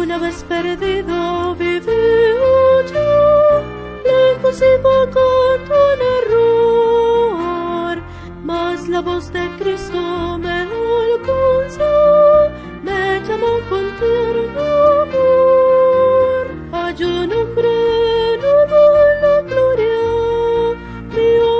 Una vez perdido viví yo, lejos iba con un error, mas la voz de Cristo me alcanzó, me llamó con tierno amor. Hay un hombre nuevo en la gloria, mío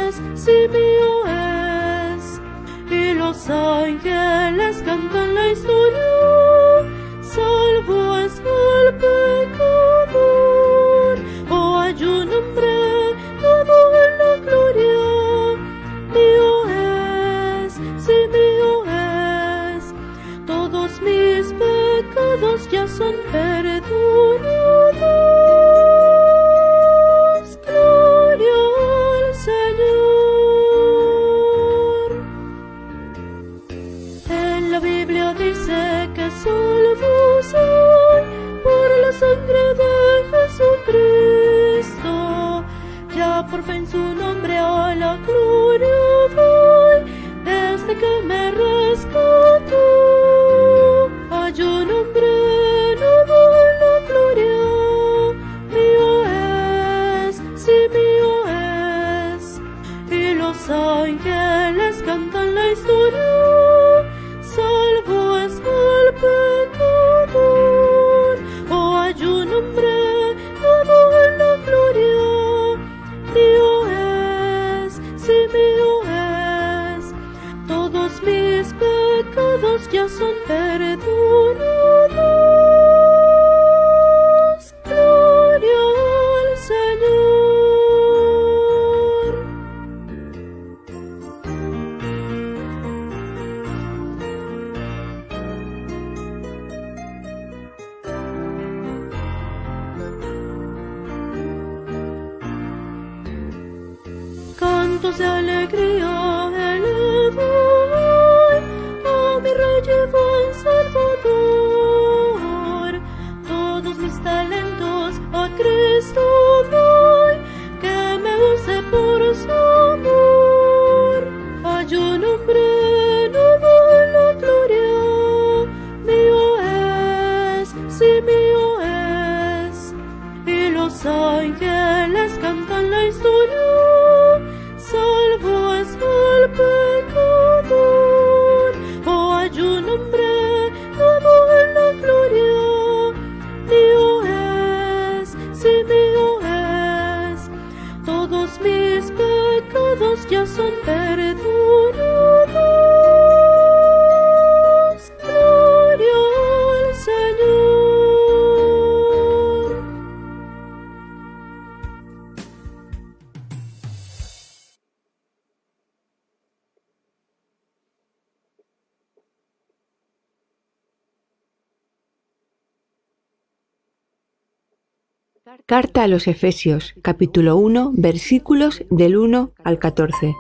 es, sí mío es, y los ángeles cantan la historia, salvo es el pecador. Oh, hay un hombre nuevo en la gloria, mío es, sí mío es, todos mis pecados ya son perdonados. Gloria al Señor. En la Biblia dice que salvo soy por la sangre de Jesucristo. Ya por fin su nombre a la gloria voy, desde que me rescató. Hay un hombre nuevo en la gloria, mío es, sí mío es, y los ángeles cantan la historia, salvo es el pecador. Oh, hay un hombre nuevo en la gloria, mío es, sí mío es, todos mis pecados ya son perdonados. Gloria al Señor. Cantos de alegría elevo hoy a mi Rey y buen Salvador. Todos mis talentos a Cristo doy, que me use por su amor. Hay un hombre nuevo en la gloria, mío es, sí mío es, y los ángeles cantan la historia, salvo es el pecador. Oh, hay un hombre nuevo en la gloria, mío es, sí mío es, todos mis pecados ya son perdonados. Gloria al Señor. Carta a los Efesios, capítulo 1, versículos del 1 al 14.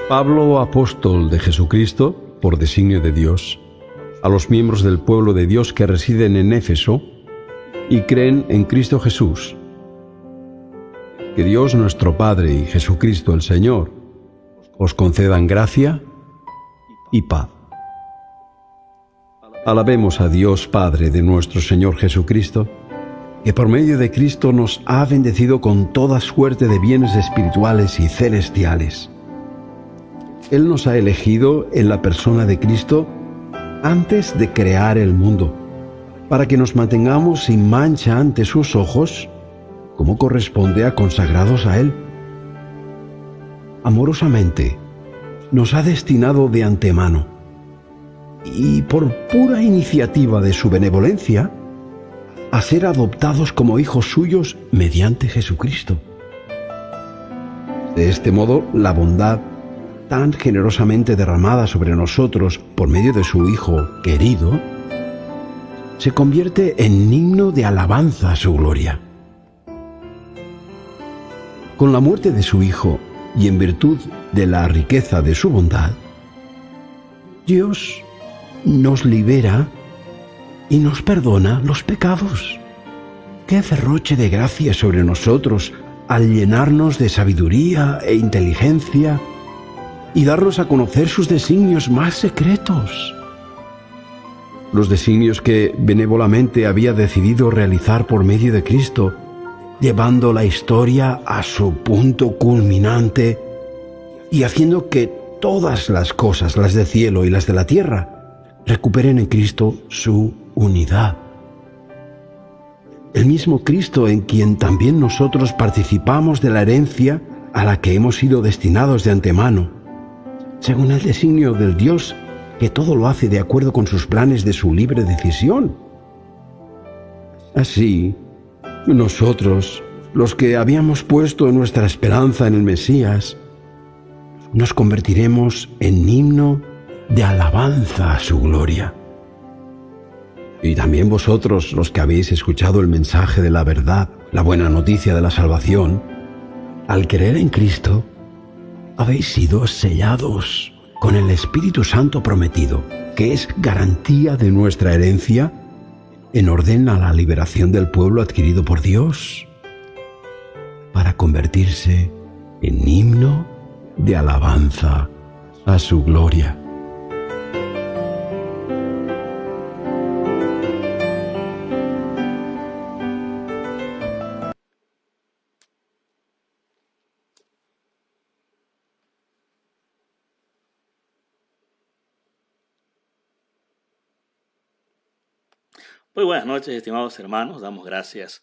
Pablo, apóstol de Jesucristo, por designio de Dios, a los miembros del pueblo de Dios que residen en Éfeso y creen en Cristo Jesús. Que Dios nuestro Padre y Jesucristo el Señor os concedan gracia y paz. Alabemos a Dios Padre de nuestro Señor Jesucristo, que por medio de Cristo nos ha bendecido con toda suerte de bienes espirituales y celestiales. Él nos ha elegido en la persona de Cristo antes de crear el mundo, para que nos mantengamos sin mancha ante sus ojos, como corresponde a consagrados a Él. Amorosamente nos ha destinado de antemano, y por pura iniciativa de su benevolencia, a ser adoptados como hijos suyos mediante Jesucristo. De este modo, la bondad tan generosamente derramada sobre nosotros por medio de su Hijo querido, se convierte en himno de alabanza a su gloria. Con la muerte de su Hijo y en virtud de la riqueza de su bondad, Dios nos libera y nos perdona los pecados. ¡Qué derroche de gracia sobre nosotros al llenarnos de sabiduría e inteligencia y darnos a conocer sus designios más secretos! Los designios que benévolamente había decidido realizar por medio de Cristo, llevando la historia a su punto culminante y haciendo que todas las cosas, las del cielo y las de la tierra, recuperen en Cristo su unidad. El mismo Cristo en quien también nosotros participamos de la herencia a la que hemos sido destinados de antemano, según el designio del Dios que todo lo hace de acuerdo con sus planes de su libre decisión. Así, nosotros, los que habíamos puesto nuestra esperanza en el Mesías, nos convertiremos en himno de alabanza a su gloria. Y también vosotros, los que habéis escuchado el mensaje de la verdad, la buena noticia de la salvación, al creer en Cristo, habéis sido sellados con el Espíritu Santo prometido, que es garantía de nuestra herencia en orden a la liberación del pueblo adquirido por Dios, para convertirse en himno de alabanza a su gloria. Muy buenas noches, estimados hermanos. Damos gracias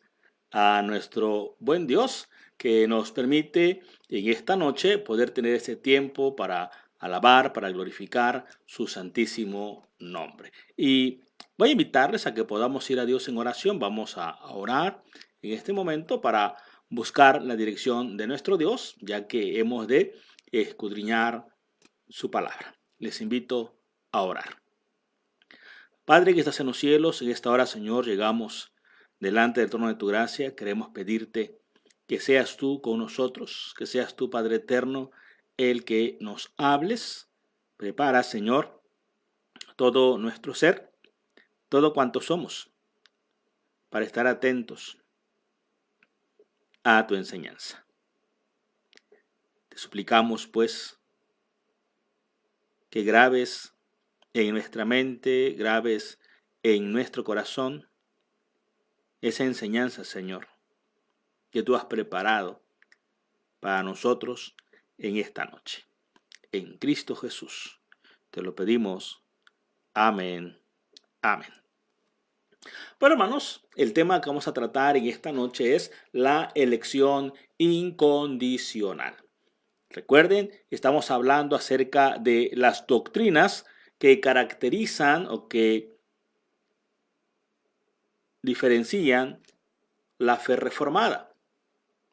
a nuestro buen Dios que nos permite en esta noche poder tener ese tiempo para alabar, para glorificar su santísimo nombre. Y voy a invitarles a que podamos ir a Dios en oración. Vamos a orar en este momento para buscar la dirección de nuestro Dios, ya que hemos de escudriñar su palabra. Les invito a orar. Padre que estás en los cielos, en esta hora, Señor, llegamos delante del trono de tu gracia. Queremos pedirte que seas tú con nosotros, que seas tú, Padre eterno, el que nos hables. Prepara, Señor, todo nuestro ser, todo cuanto somos, para estar atentos a tu enseñanza. Te suplicamos, pues, que grabes en nuestra mente, grabes en nuestro corazón esa enseñanza, Señor, que tú has preparado para nosotros en esta noche. En Cristo Jesús te lo pedimos. Amén. Amén. Bueno, hermanos, el tema que vamos a tratar en esta noche es la elección incondicional. Recuerden, estamos hablando acerca de las doctrinas que caracterizan o que diferencian la fe reformada,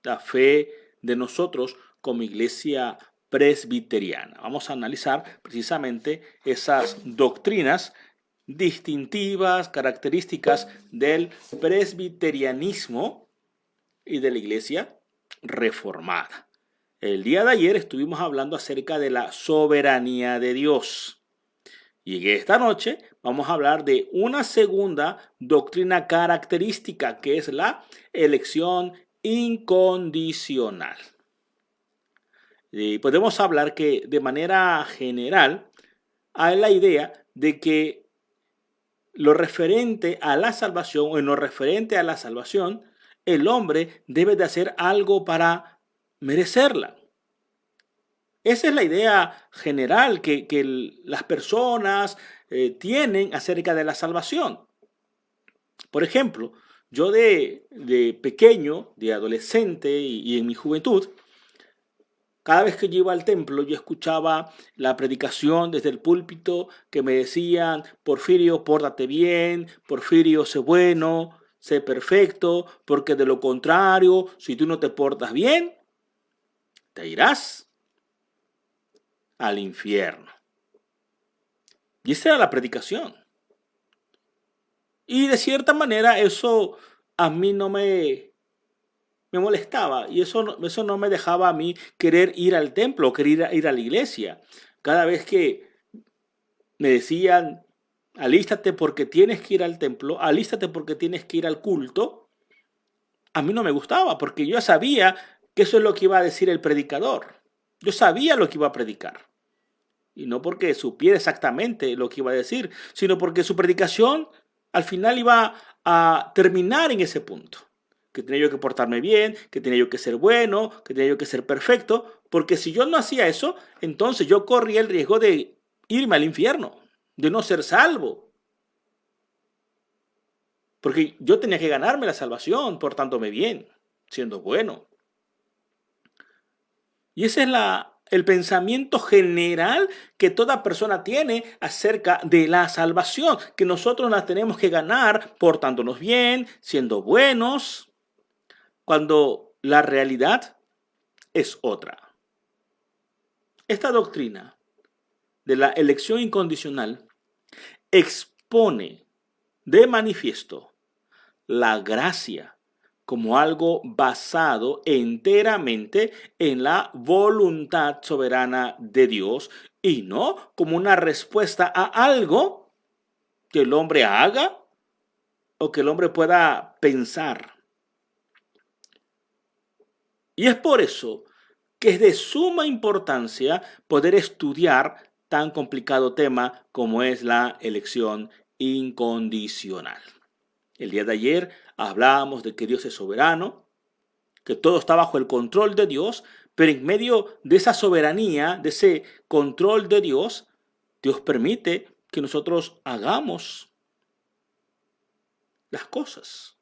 la fe de nosotros como iglesia presbiteriana. Vamos a analizar precisamente esas doctrinas distintivas, características del presbiterianismo y de la iglesia reformada. El día de ayer estuvimos hablando acerca de la soberanía de Dios. Y en esta noche vamos a hablar de una segunda doctrina característica, que es la elección incondicional. Y podemos hablar que de manera general hay la idea de que lo referente a la salvación o en lo referente a la salvación, el hombre debe de hacer algo para merecerla. Esa es la idea general que las personas tienen acerca de la salvación. Por ejemplo, yo de pequeño, de adolescente y en mi juventud, cada vez que yo iba al templo, yo escuchaba la predicación desde el púlpito que me decían: Porfirio, pórtate bien, Porfirio, sé bueno, sé perfecto, porque de lo contrario, si tú no te portas bien, te irás al infierno. Y esa era la predicación. Y de cierta manera eso a mí no me molestaba, y eso no me dejaba a mí querer ir al templo, querer ir a la iglesia. Cada vez que me decían, alístate porque tienes que ir al templo, alístate porque tienes que ir al culto, a mí no me gustaba porque yo sabía que eso es lo que iba a decir el predicador. Yo sabía lo que iba a predicar. Y no porque supiera exactamente lo que iba a decir, sino porque su predicación al final iba a terminar en ese punto. Que tenía yo que portarme bien, que tenía yo que ser bueno, que tenía yo que ser perfecto. Porque si yo no hacía eso, entonces yo corría el riesgo de irme al infierno, de no ser salvo. Porque yo tenía que ganarme la salvación portándome bien, siendo bueno. Y ese es el pensamiento general que toda persona tiene acerca de la salvación, que nosotros la tenemos que ganar portándonos bien, siendo buenos, cuando la realidad es otra. Esta doctrina de la elección incondicional expone de manifiesto la gracia como algo basado enteramente en la voluntad soberana de Dios y no como una respuesta a algo que el hombre haga o que el hombre pueda pensar. Y es por eso que es de suma importancia poder estudiar tan complicado tema como es la elección incondicional. El día de ayer hablábamos de que Dios es soberano, que todo está bajo el control de Dios, pero en medio de esa soberanía, de ese control de Dios, Dios permite que nosotros hagamos las cosas.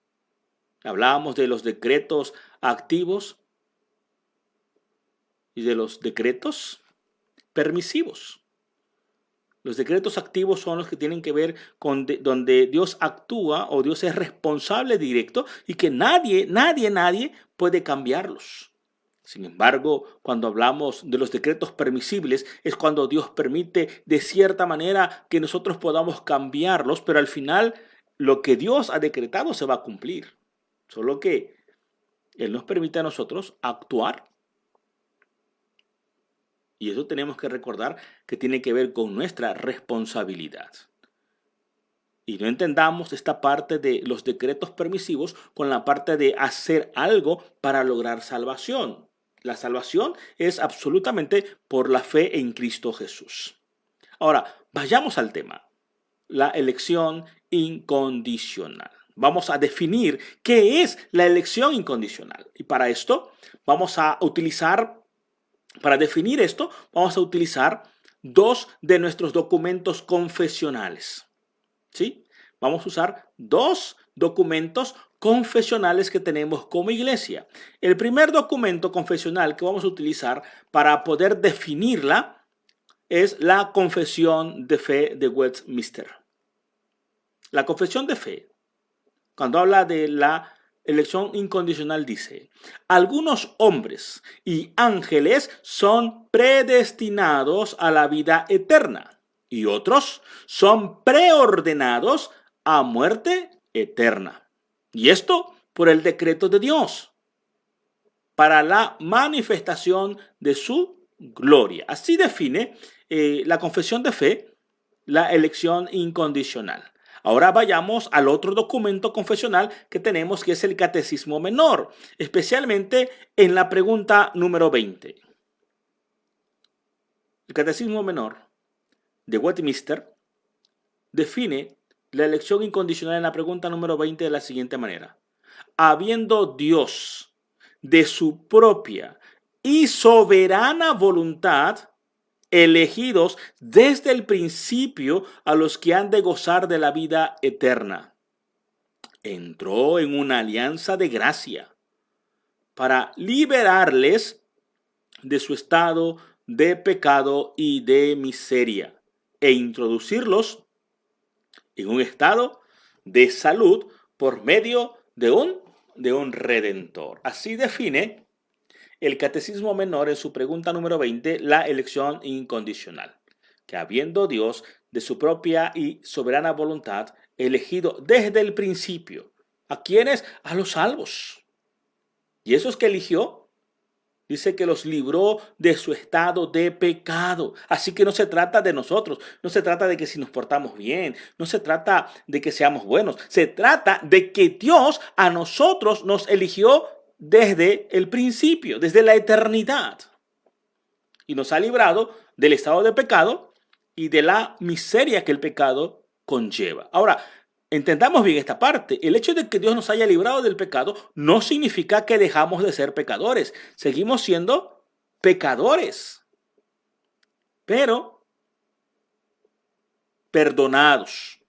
Hablábamos de los decretos activos y de los decretos permisivos. Los decretos activos son los que tienen que ver con donde Dios actúa o Dios es responsable directo y que nadie puede cambiarlos. Sin embargo, cuando hablamos de los decretos permisibles es cuando Dios permite de cierta manera que nosotros podamos cambiarlos, pero al final lo que Dios ha decretado se va a cumplir. Solo que Él nos permite a nosotros actuar. Y eso tenemos que recordar que tiene que ver con nuestra responsabilidad. Y no entendamos esta parte de los decretos permisivos con la parte de hacer algo para lograr salvación. La salvación es absolutamente por la fe en Cristo Jesús. Ahora, vayamos al tema. La elección incondicional. Vamos a definir qué es la elección incondicional. Y para esto vamos a utilizar... Para definir esto, vamos a utilizar dos de nuestros documentos confesionales. ¿Sí? Vamos a usar dos documentos confesionales que tenemos como iglesia. El primer documento confesional que vamos a utilizar para poder definirla es la Confesión de Fe de Westminster. La Confesión de Fe, cuando habla de la elección incondicional, dice: algunos hombres y ángeles son predestinados a la vida eterna y otros son preordenados a muerte eterna. Y esto por el decreto de Dios, para la manifestación de su gloria. Así define la confesión de fe la elección incondicional. Ahora vayamos al otro documento confesional que tenemos, que es el Catecismo Menor, especialmente en la pregunta número 20. El Catecismo Menor de Westminster define la elección incondicional en la pregunta número 20 de la siguiente manera: habiendo Dios de su propia y soberana voluntad elegidos desde el principio a los que han de gozar de la vida eterna, entró en una alianza de gracia para liberarles de su estado de pecado y de miseria e introducirlos en un estado de salud por medio de un redentor. Así define el Catecismo Menor en su pregunta número 20, la elección incondicional, que habiendo Dios de su propia y soberana voluntad elegido desde el principio, ¿a quiénes? A los salvos. ¿Y esos que eligió? Dice que los libró de su estado de pecado. Así que no se trata de nosotros, no se trata de que si nos portamos bien, no se trata de que seamos buenos, se trata de que Dios a nosotros nos eligió desde el principio, desde la eternidad. Y nos ha librado del estado de pecado y de la miseria que el pecado conlleva. Ahora, entendamos bien esta parte. El hecho de que Dios nos haya librado del pecado no significa que dejamos de ser pecadores. Seguimos siendo pecadores, pero perdonados.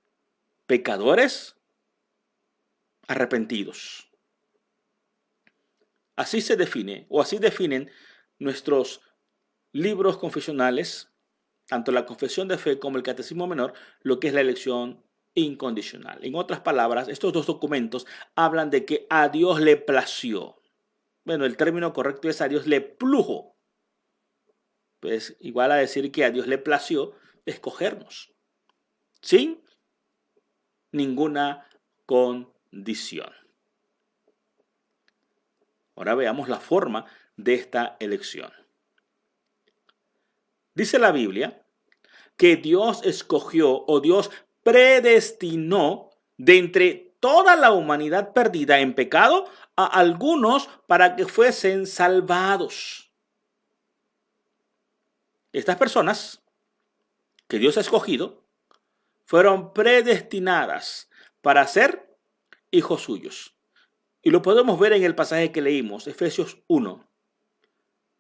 Pecadores arrepentidos. Así se define, o así definen nuestros libros confesionales, tanto la Confesión de Fe como el Catecismo Menor, lo que es la elección incondicional. En otras palabras, estos dos documentos hablan de que a Dios le plació. Bueno, el término correcto es a Dios le plujo. Pues igual a decir que a Dios le plació escogernos, sin ninguna condición. Ahora veamos la forma de esta elección. Dice la Biblia que Dios escogió o Dios predestinó de entre toda la humanidad perdida en pecado a algunos para que fuesen salvados. Estas personas que Dios ha escogido fueron predestinadas para ser hijos suyos. Y lo podemos ver en el pasaje que leímos, Efesios 1,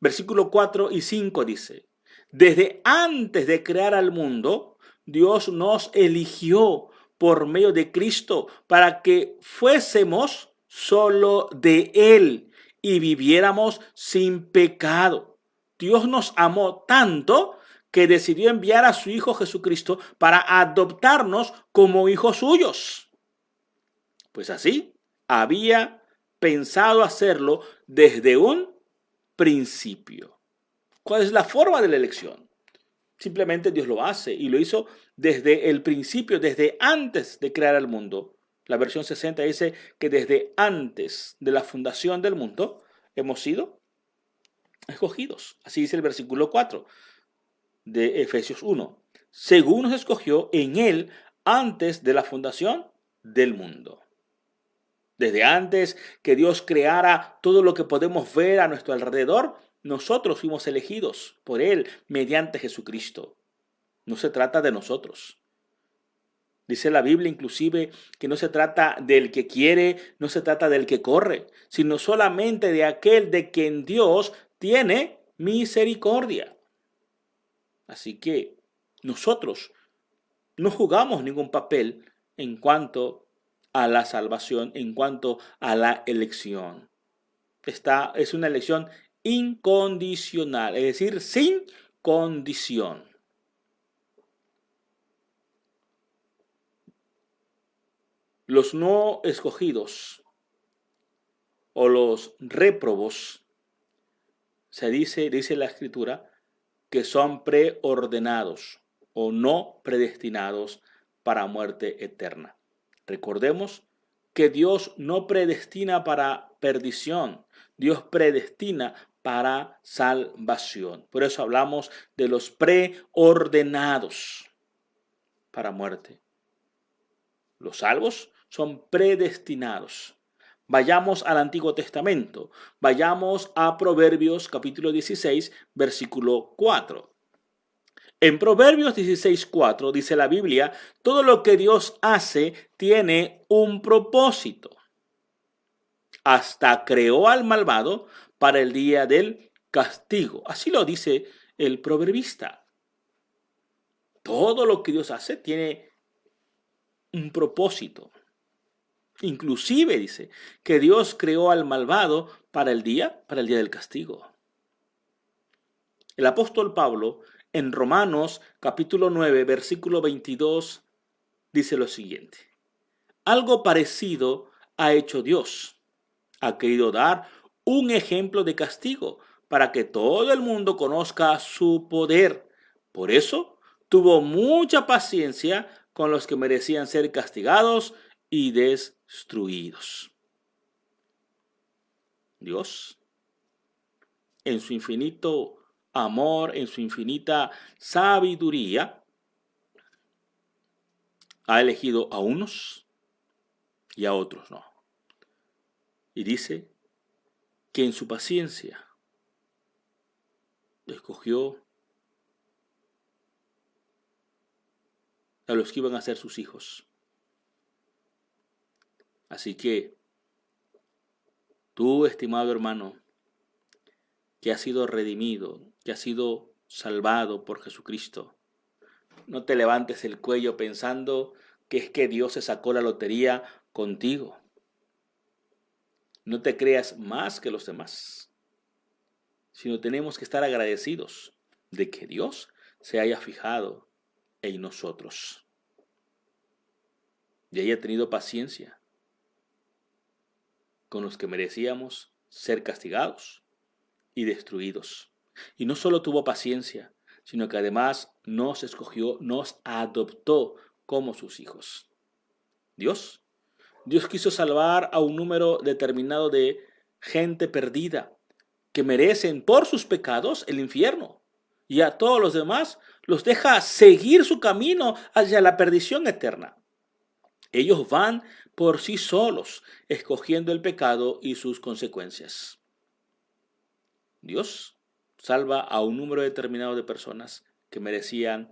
versículo 4 y 5 dice: desde antes de crear al mundo, Dios nos eligió por medio de Cristo para que fuésemos solo de Él y viviéramos sin pecado. Dios nos amó tanto que decidió enviar a su Hijo Jesucristo para adoptarnos como hijos suyos. Pues así había pensado hacerlo desde un principio. ¿Cuál es la forma de la elección? Simplemente Dios lo hace y lo hizo desde el principio, desde antes de crear el mundo. La versión 60 dice que desde antes de la fundación del mundo hemos sido escogidos. Así dice el versículo 4 de Efesios 1. Según nos escogió en Él antes de la fundación del mundo. Desde antes que Dios creara todo lo que podemos ver a nuestro alrededor, nosotros fuimos elegidos por Él mediante Jesucristo. No se trata de nosotros. Dice la Biblia inclusive que no se trata del que quiere, no se trata del que corre, sino solamente de aquel de quien Dios tiene misericordia. Así que nosotros no jugamos ningún papel en cuanto a la salvación, en cuanto a la elección. Esta es una elección incondicional, es decir, sin condición. Los no escogidos o los réprobos, dice la Escritura, que son preordenados o no predestinados para muerte eterna. Recordemos que Dios no predestina para perdición, Dios predestina para salvación. Por eso hablamos de los preordenados para muerte. Los salvos son predestinados. Vayamos al Antiguo Testamento. Vayamos a Proverbios capítulo 16, versículo 4. En Proverbios 16:4 dice la Biblia, todo lo que Dios hace tiene un propósito. Hasta creó al malvado para el día del castigo. Así lo dice el proverbista. Todo lo que Dios hace tiene un propósito. Inclusive dice que Dios creó al malvado para el día del castigo. El apóstol Pablo en Romanos capítulo 9, versículo 22 dice lo siguiente: algo parecido ha hecho Dios. Ha querido dar un ejemplo de castigo para que todo el mundo conozca su poder. Por eso tuvo mucha paciencia con los que merecían ser castigados y destruidos. Dios en su infinito amor, en su infinita sabiduría, ha elegido a unos y a otros no. Y dice que en su paciencia escogió a los que iban a ser sus hijos. Así que tú, estimado hermano, que has sido redimido, que has sido salvado por Jesucristo, no te levantes el cuello pensando que es que Dios se sacó la lotería contigo. No te creas más que los demás, sino tenemos que estar agradecidos de que Dios se haya fijado en nosotros y haya tenido paciencia con los que merecíamos ser castigados y destruidos. Y no solo tuvo paciencia, sino que además nos escogió, nos adoptó como sus hijos. Dios quiso salvar a un número determinado de gente perdida que merecen por sus pecados el infierno, y a todos los demás los deja seguir su camino hacia la perdición eterna. Ellos van por sí solos, escogiendo el pecado y sus consecuencias. Dios salva a un número determinado de personas que merecían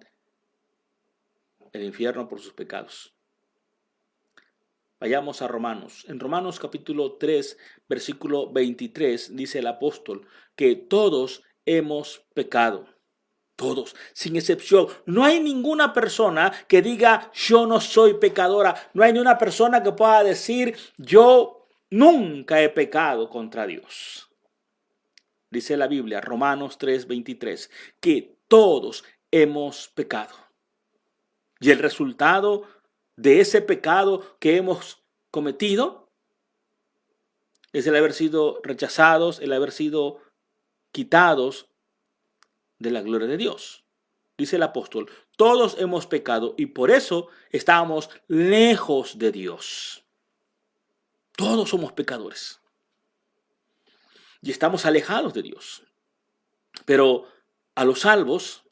el infierno por sus pecados. Vayamos a Romanos. En Romanos capítulo 3, versículo 23, dice el apóstol que todos hemos pecado. Todos, sin excepción. No hay ninguna persona que diga yo no soy pecadora. No hay ni una persona que pueda decir yo nunca he pecado contra Dios. Dice la Biblia, Romanos 3:23, que todos hemos pecado. Y el resultado de ese pecado que hemos cometido es el haber sido rechazados, el haber sido quitados de la gloria de Dios. Dice el apóstol, todos hemos pecado y por eso estamos lejos de Dios. Todos somos pecadores. Y estamos alejados de Dios. Pero a los salvos,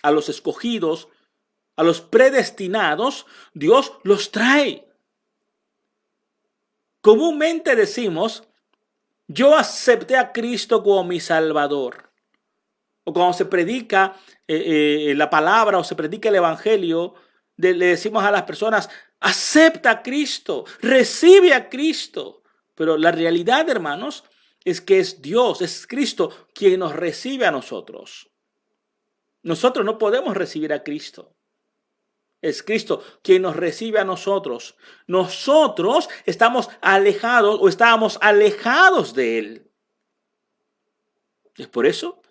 a los escogidos, a los predestinados, Dios los trae. Comúnmente decimos, yo acepté a Cristo como mi Salvador. O cuando se predica la palabra o se predica el evangelio, le decimos a las personas, acepta a Cristo, recibe a Cristo. Pero la realidad, hermanos, es que es Dios, es Cristo quien nos recibe a nosotros. Nosotros no podemos recibir a Cristo. Es Cristo quien nos recibe a nosotros. Nosotros estamos alejados o estábamos alejados de Él. Es por eso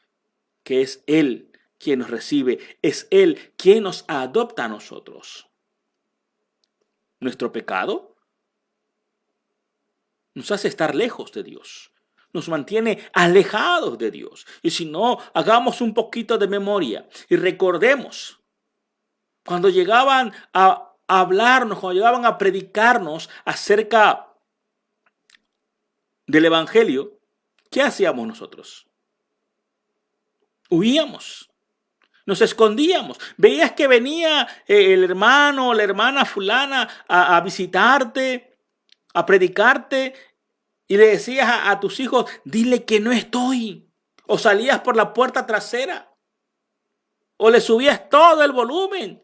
que es Él quien nos recibe, es Él quien nos adopta a nosotros. Nuestro pecado nos hace estar lejos de Dios, nos mantiene alejados de Dios. Y si no, hagamos un poquito de memoria y recordemos cuando llegaban a hablarnos, cuando llegaban a predicarnos acerca del evangelio, ¿qué hacíamos nosotros? Huíamos, nos escondíamos. Veías que venía el hermano o la hermana fulana a visitarte, a predicarte, y le decías a tus hijos, dile que no estoy. O salías por la puerta trasera, o le subías todo el volumen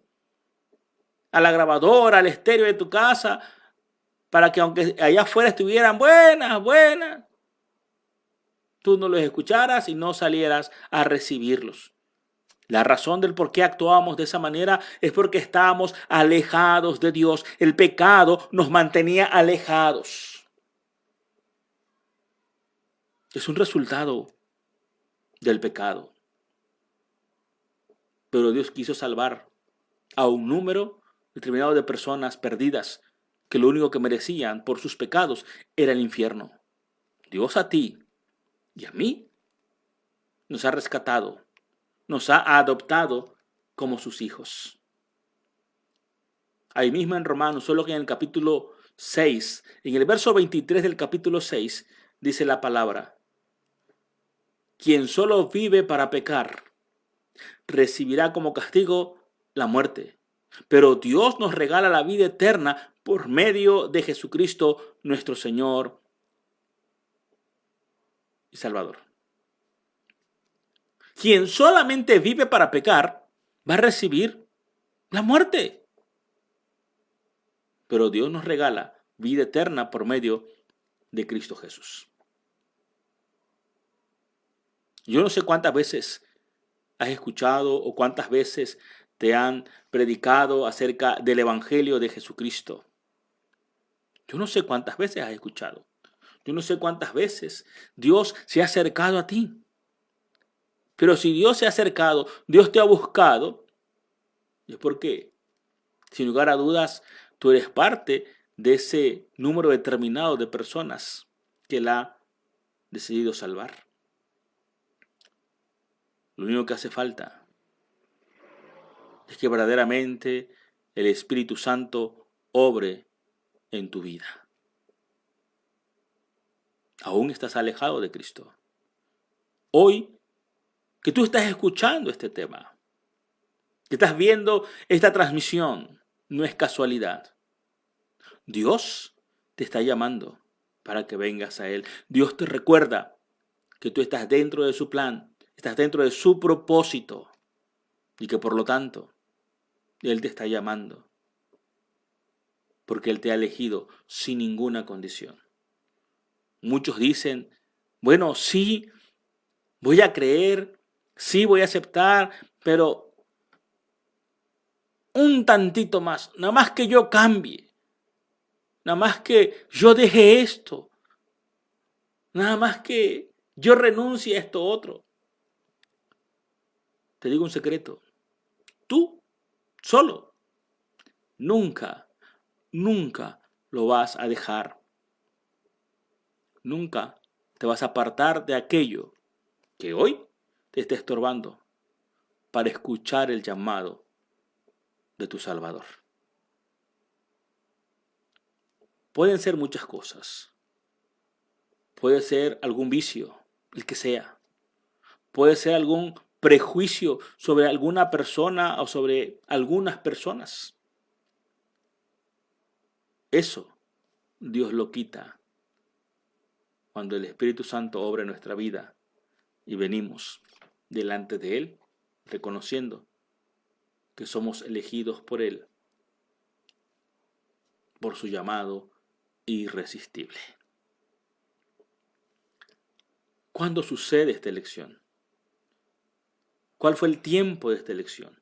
a la grabadora, al estéreo de tu casa, para que aunque allá afuera estuvieran buenas, tú no los escucharas y no salieras a recibirlos. La razón del por qué actuábamos de esa manera es porque estábamos alejados de Dios. El pecado nos mantenía alejados. Es un resultado del pecado. Pero Dios quiso salvar a un número determinado de personas perdidas que lo único que merecían por sus pecados era el infierno. Dios a ti y a mí nos ha rescatado, nos ha adoptado como sus hijos. Ahí mismo en Romanos, solo que en el capítulo 6, en el verso 23 del capítulo 6, dice la palabra: Quien solo vive para pecar, recibirá como castigo la muerte. Pero Dios nos regala la vida eterna por medio de Jesucristo, nuestro Señor y Salvador. Quien solamente vive para pecar, va a recibir la muerte. Pero Dios nos regala vida eterna por medio de Cristo Jesús. Yo no sé cuántas veces has escuchado o cuántas veces te han predicado acerca del Evangelio de Jesucristo. Yo no sé cuántas veces has escuchado. Yo no sé cuántas veces Dios se ha acercado a ti. Pero si Dios se ha acercado, Dios te ha buscado, es porque, sin lugar a dudas, tú eres parte de ese número determinado de personas que Él ha decidido salvar. Lo único que hace falta es que verdaderamente el Espíritu Santo obre en tu vida. Aún estás alejado de Cristo. Hoy, que tú estás escuchando este tema, que estás viendo esta transmisión, no es casualidad. Dios te está llamando para que vengas a Él. Dios te recuerda que tú estás dentro de su plan, estás dentro de su propósito y que por lo tanto Él te está llamando porque Él te ha elegido sin ninguna condición. Muchos dicen, bueno, sí, voy a creer, sí, voy a aceptar, pero un tantito más, nada más que yo cambie, nada más que yo deje esto, nada más que yo renuncie a esto otro. Te digo un secreto, tú solo nunca lo vas a dejar. Nunca te vas a apartar de aquello que hoy te está estorbando para escuchar el llamado de tu Salvador. Pueden ser muchas cosas. Puede ser algún vicio, el que sea. Puede ser algún prejuicio sobre alguna persona o sobre algunas personas. Eso Dios lo quita cuando el Espíritu Santo obra en nuestra vida y venimos delante de Él reconociendo que somos elegidos por Él, por su llamado irresistible. ¿Cuándo sucede esta elección? ¿Cuál fue el tiempo de esta elección?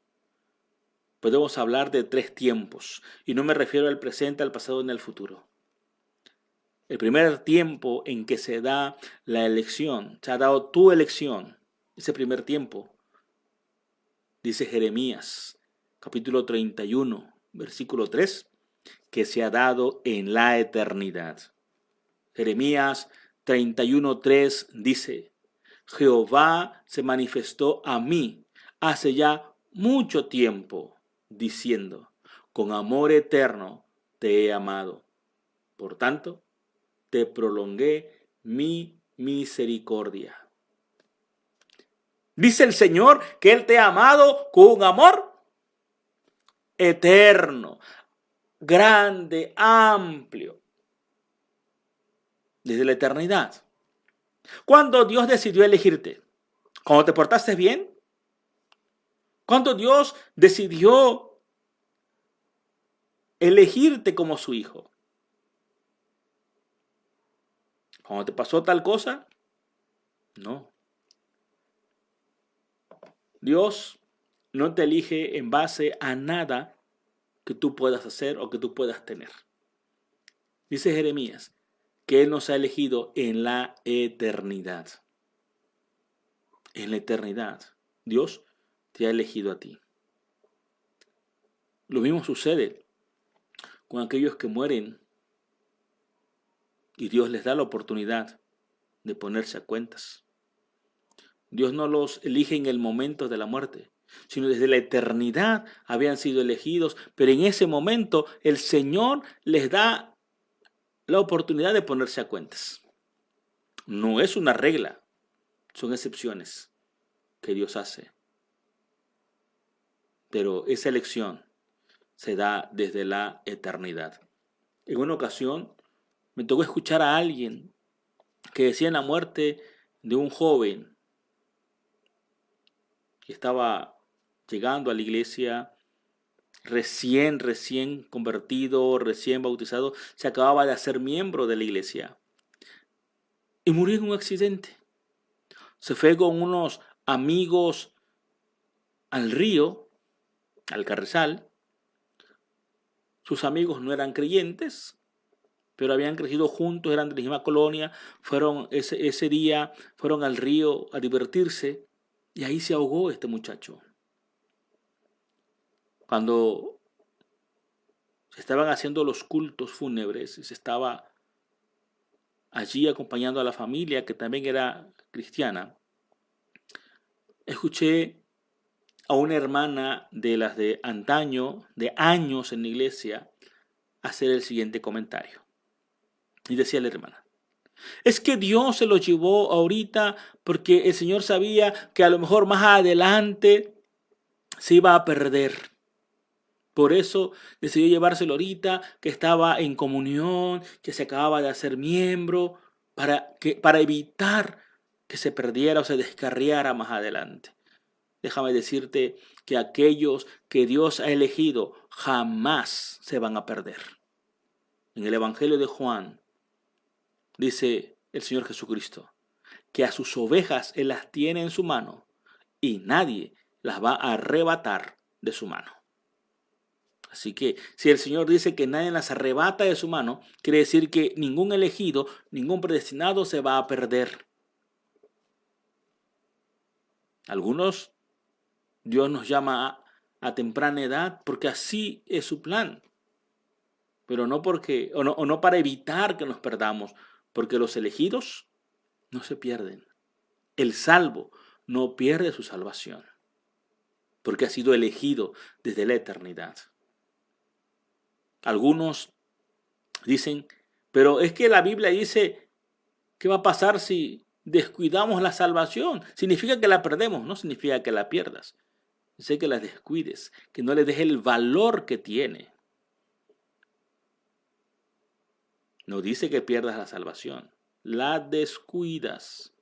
Podemos hablar de 3 tiempos, y no me refiero al presente, al pasado ni al futuro. El primer tiempo en que se da la elección, se ha dado tu elección, ese primer tiempo, dice Jeremías, capítulo 31, versículo 3, que se ha dado en la eternidad. Jeremías 31:3 dice, Jehová se manifestó a mí hace ya mucho tiempo, diciendo, con amor eterno te he amado. Por tanto, te prolongué mi misericordia. Dice el Señor que Él te ha amado con un amor eterno, grande, amplio, desde la eternidad. ¿Cuándo Dios decidió elegirte? ¿Cuando te portaste bien? ¿Cuándo Dios decidió elegirte como su hijo? ¿Cuando te pasó tal cosa? No. Dios no te elige en base a nada que tú puedas hacer o que tú puedas tener. Dice Jeremías que Él nos ha elegido en la eternidad. En la eternidad, Dios te ha elegido a ti. Lo mismo sucede con aquellos que mueren y Dios les da la oportunidad de ponerse a cuentas. Dios no los elige en el momento de la muerte, sino desde la eternidad habían sido elegidos, pero en ese momento el Señor les da la oportunidad de ponerse a cuentas. No es una regla, Son excepciones que Dios hace. Pero esa elección se da desde la eternidad. En una ocasión me tocó escuchar a alguien que decía en la muerte de un joven que estaba llegando a la iglesia, recién convertido, recién bautizado, se acababa de hacer miembro de la iglesia y murió en un accidente. Se fue con unos amigos al río, al Carrizal. Sus amigos no eran creyentes, pero habían crecido juntos, eran de la misma colonia, fueron ese día, fueron al río a divertirse y ahí se ahogó este muchacho. Cuando se estaban haciendo los cultos fúnebres y se estaba allí acompañando a la familia que también era cristiana, escuché a una hermana de las de antaño, de años en la iglesia, hacer el siguiente comentario. Y decía la hermana: es que Dios se lo llevó ahorita porque el Señor sabía que a lo mejor más adelante se iba a perder. Por eso decidió llevárselo ahorita, que estaba en comunión, que se acababa de hacer miembro, para evitar que se perdiera o se descarriara más adelante. Déjame decirte que aquellos que Dios ha elegido jamás se van a perder. En el Evangelio de Juan dice el Señor Jesucristo que a sus ovejas Él las tiene en su mano y nadie las va a arrebatar de su mano. Así que si el Señor dice que nadie las arrebata de su mano, quiere decir que ningún elegido, ningún predestinado se va a perder. Algunos Dios nos llama a temprana edad porque así es su plan. Pero no porque, o no para evitar que nos perdamos, porque los elegidos no se pierden. El salvo no pierde su salvación, porque ha sido elegido desde la eternidad. Algunos dicen, pero es que la Biblia dice, ¿qué va a pasar si descuidamos la salvación? Significa que la perdemos, no significa que la pierdas. Sé que la descuides, que no le des el valor que tiene. No dice que pierdas la salvación, la descuidas,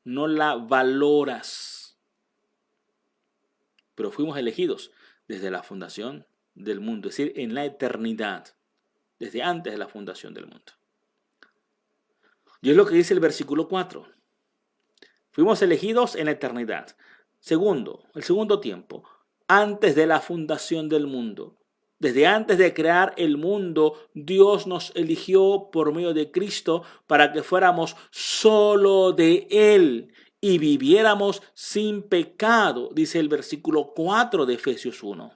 no la valoras. Pero fuimos elegidos desde la fundación del mundo, es decir, en la eternidad, desde antes de la fundación del mundo. Y es lo que dice el versículo 4. Fuimos elegidos en la eternidad. Segundo, el segundo tiempo, antes de la fundación del mundo. Desde antes de crear el mundo, Dios nos eligió por medio de Cristo para que fuéramos solo de Él y viviéramos sin pecado, dice el versículo 4 de Efesios 1.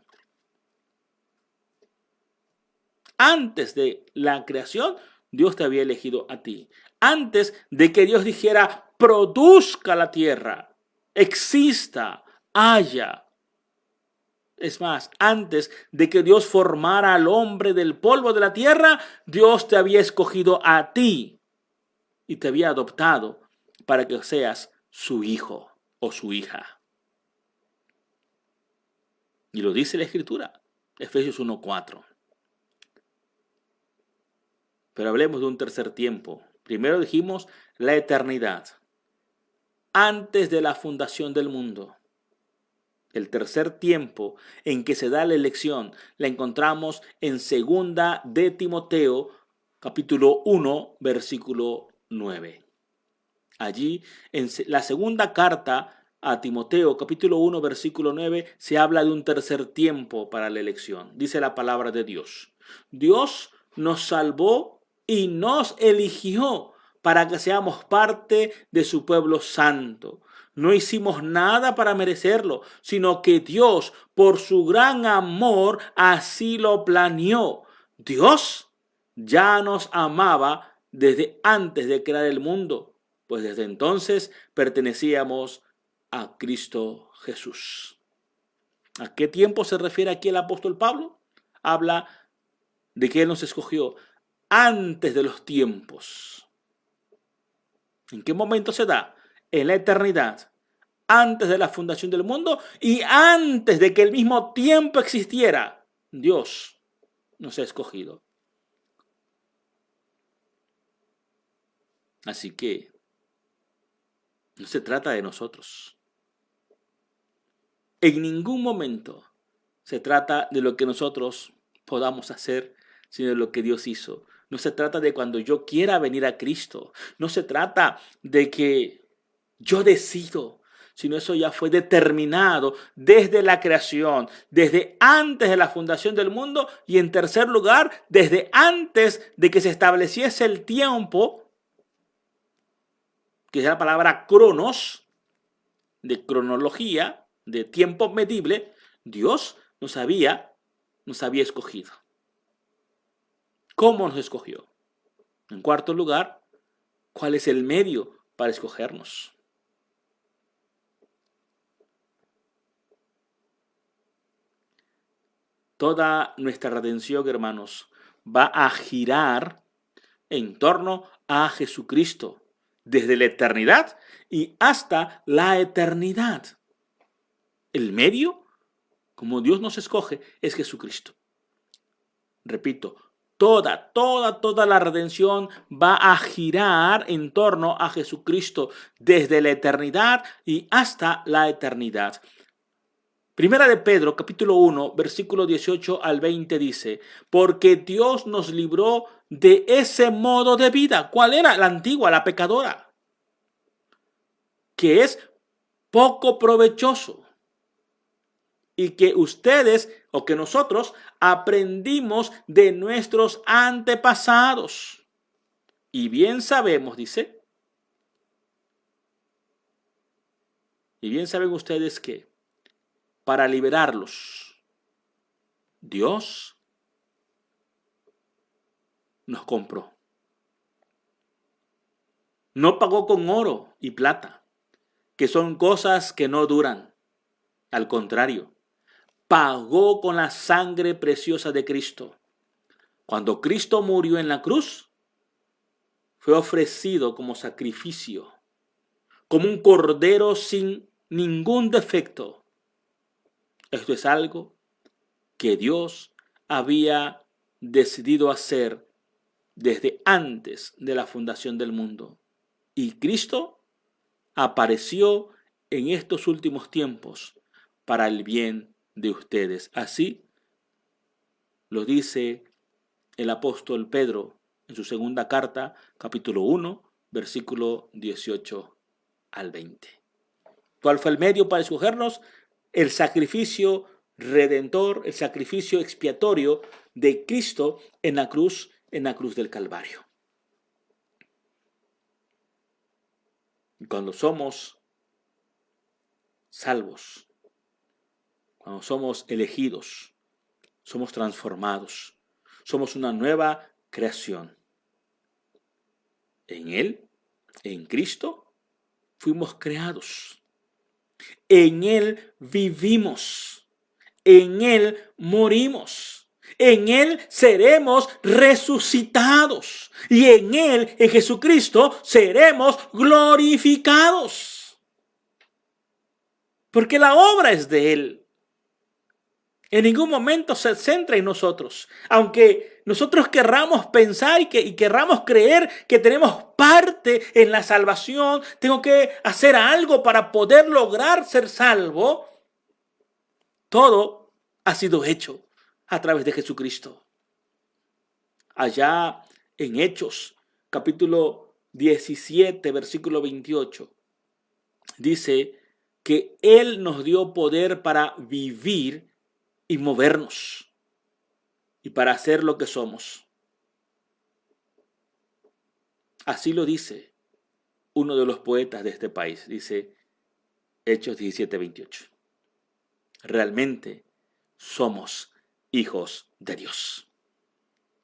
Antes de la creación, Dios te había elegido a ti. Antes de que Dios dijera, produzca la tierra, exista, haya. Es más, antes de que Dios formara al hombre del polvo de la tierra, Dios te había escogido a ti y te había adoptado para que seas su hijo o su hija. Y lo dice la Escritura, Efesios 1:4. Pero hablemos de un tercer tiempo. Primero dijimos la eternidad, antes de la fundación del mundo. El tercer tiempo en que se da la elección la encontramos en segunda de Timoteo, capítulo 1, versículo 9. Allí, en la segunda carta a Timoteo, capítulo 1, versículo 9, se habla de un tercer tiempo para la elección. Dice la palabra de Dios. Dios nos salvó y nos eligió para que seamos parte de su pueblo santo. No hicimos nada para merecerlo, sino que Dios, por su gran amor, así lo planeó. Dios ya nos amaba desde antes de crear el mundo, pues desde entonces pertenecíamos a Cristo Jesús. ¿A qué tiempo se refiere aquí el apóstol Pablo? Habla de que Él nos escogió antes de los tiempos. ¿En qué momento se da? en la eternidad, antes de la fundación del mundo y antes de que el mismo tiempo existiera, Dios nos ha escogido. Así que no se trata de nosotros. En ningún momento se trata de lo que nosotros podamos hacer, sino de lo que Dios hizo. No se trata de cuando yo quiera venir a Cristo. No se trata de que yo decido, sino eso ya fue determinado desde la creación, desde antes de la fundación del mundo y en tercer lugar, desde antes de que se estableciese el tiempo, que es la palabra cronos, de cronología, de tiempo medible. Dios nos había escogido. ¿Cómo nos escogió? En cuarto lugar, ¿cuál es el medio para escogernos? Toda nuestra redención, hermanos, va a girar en torno a Jesucristo, desde la eternidad y hasta la eternidad. El medio, como Dios nos escoge, es Jesucristo. Repito, toda la redención va a girar en torno a Jesucristo desde la eternidad y hasta la eternidad. Primera de Pedro, capítulo 1, versículo 18 al 20 dice, porque Dios nos libró de ese modo de vida. ¿Cuál era? La antigua, la pecadora, que es poco provechoso y que ustedes o que nosotros aprendimos de nuestros antepasados. Y bien sabemos, dice, y bien saben ustedes que para liberarlos, Dios nos compró. No pagó con oro y plata, que son cosas que no duran. Al contrario, pagó con la sangre preciosa de Cristo. Cuando Cristo murió en la cruz, fue ofrecido como sacrificio, como un cordero sin ningún defecto. Esto es algo que Dios había decidido hacer desde antes de la fundación del mundo. Y Cristo apareció en estos últimos tiempos para el bien de ustedes. Así lo dice el apóstol Pedro en su segunda carta, capítulo 1, versículo 18 al 20. ¿Cuál fue el medio para escogernos? El sacrificio redentor, el sacrificio expiatorio de Cristo en la cruz del Calvario. Cuando somos salvos, cuando somos elegidos, somos transformados, somos una nueva creación. En Él, en Cristo, fuimos creados. En Él vivimos, en Él morimos, en Él seremos resucitados y en Él, en Jesucristo, seremos glorificados. Porque la obra es de Él. En ningún momento se centra en nosotros. Aunque nosotros querramos pensar y querramos creer que tenemos parte en la salvación, tengo que hacer algo para poder lograr ser salvo, todo ha sido hecho a través de Jesucristo. Allá en Hechos, capítulo 17, versículo 28, dice que Él nos dio poder para vivir y movernos, y para hacer lo que somos. Así lo dice uno de los poetas de este país, dice Hechos 17:28. Realmente somos hijos de Dios.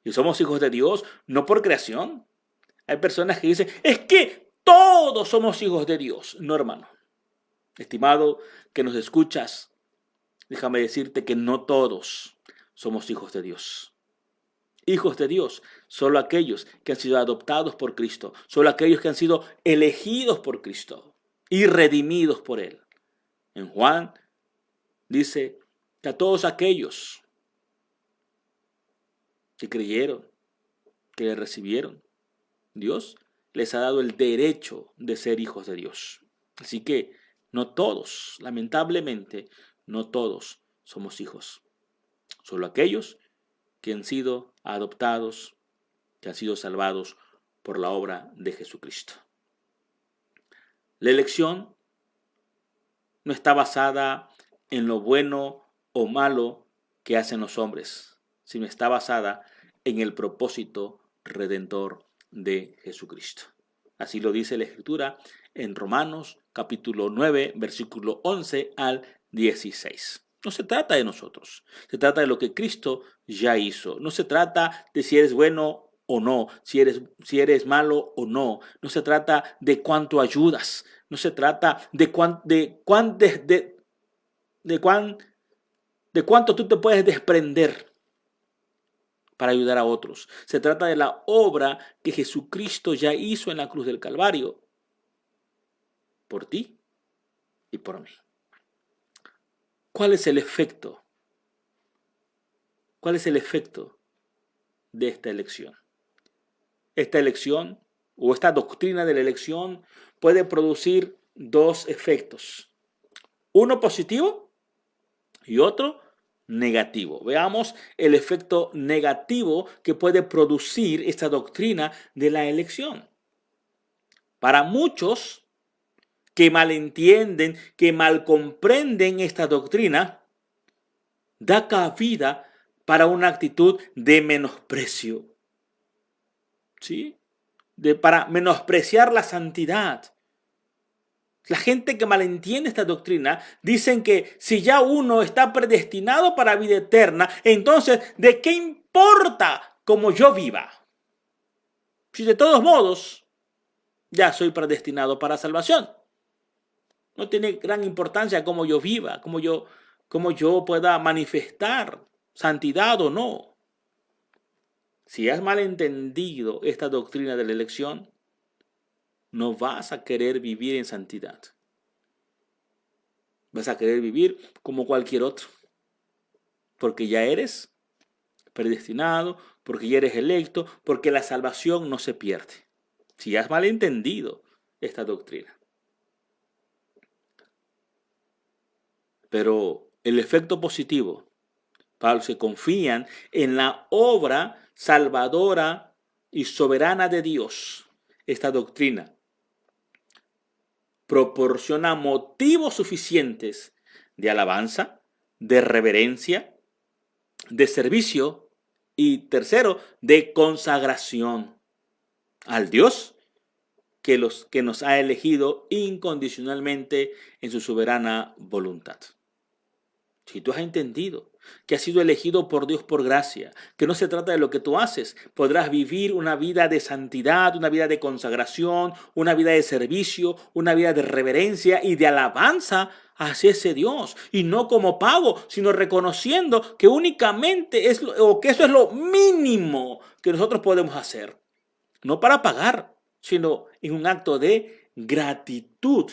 Y somos hijos de Dios no por creación. Hay personas que dicen, es que todos somos hijos de Dios. No, hermano. Estimado que nos escuchas, déjame decirte que no todos somos hijos de Dios. Hijos de Dios, solo aquellos que han sido adoptados por Cristo, solo aquellos que han sido elegidos por Cristo. y redimidos por Él. En Juan dice que a todos aquellos que creyeron, que le recibieron, Dios les ha dado el derecho de ser hijos de Dios. Así que no todos, lamentablemente, no todos somos hijos. Solo aquellos que han sido adoptados, que han sido salvados por la obra de Jesucristo. La elección no está basada en lo bueno o malo que hacen los hombres, sino está basada en el propósito redentor de Jesucristo. Así lo dice la Escritura en Romanos capítulo 9, versículo 11 al 16. No se trata de nosotros, se trata de lo que Cristo ya hizo. No se trata de si eres bueno o no, si eres malo o no. No se trata de cuánto ayudas, no se trata de cuánto tú te puedes desprender para ayudar a otros. Se trata de la obra que Jesucristo ya hizo en la cruz del Calvario por ti y por mí. ¿Cuál es el efecto? ¿Cuál es el efecto de esta elección? Esta elección o esta doctrina de la elección puede producir dos efectos. Uno positivo y otro negativo. Veamos el efecto negativo que puede producir esta doctrina de la elección. Para muchos que malentienden, que mal comprenden esta doctrina, da cabida para una actitud de menosprecio, ¿sí? Para menospreciar la santidad. La gente que malentiende esta doctrina dicen que si ya uno está predestinado para vida eterna, entonces ¿de qué importa cómo yo viva? Si de todos modos ya soy predestinado para salvación. No tiene gran importancia cómo yo viva, cómo yo pueda manifestar santidad o no. Si has malentendido esta doctrina de la elección, no vas a querer vivir en santidad. Vas a querer vivir como cualquier otro. Porque ya eres predestinado, porque ya eres electo, porque la salvación no se pierde. Si has malentendido esta doctrina. Pero el efecto positivo para los que confían en la obra salvadora y soberana de Dios, esta doctrina proporciona motivos suficientes de alabanza, de reverencia, de servicio y tercero, de consagración al Dios que nos ha elegido incondicionalmente en su soberana voluntad. Si tú has entendido que has sido elegido por Dios por gracia, que no se trata de lo que tú haces, podrás vivir una vida de santidad, una vida de consagración, una vida de servicio, una vida de reverencia y de alabanza hacia ese Dios. Y no como pago, sino reconociendo que únicamente que eso es lo mínimo que nosotros podemos hacer. No para pagar, sino en un acto de gratitud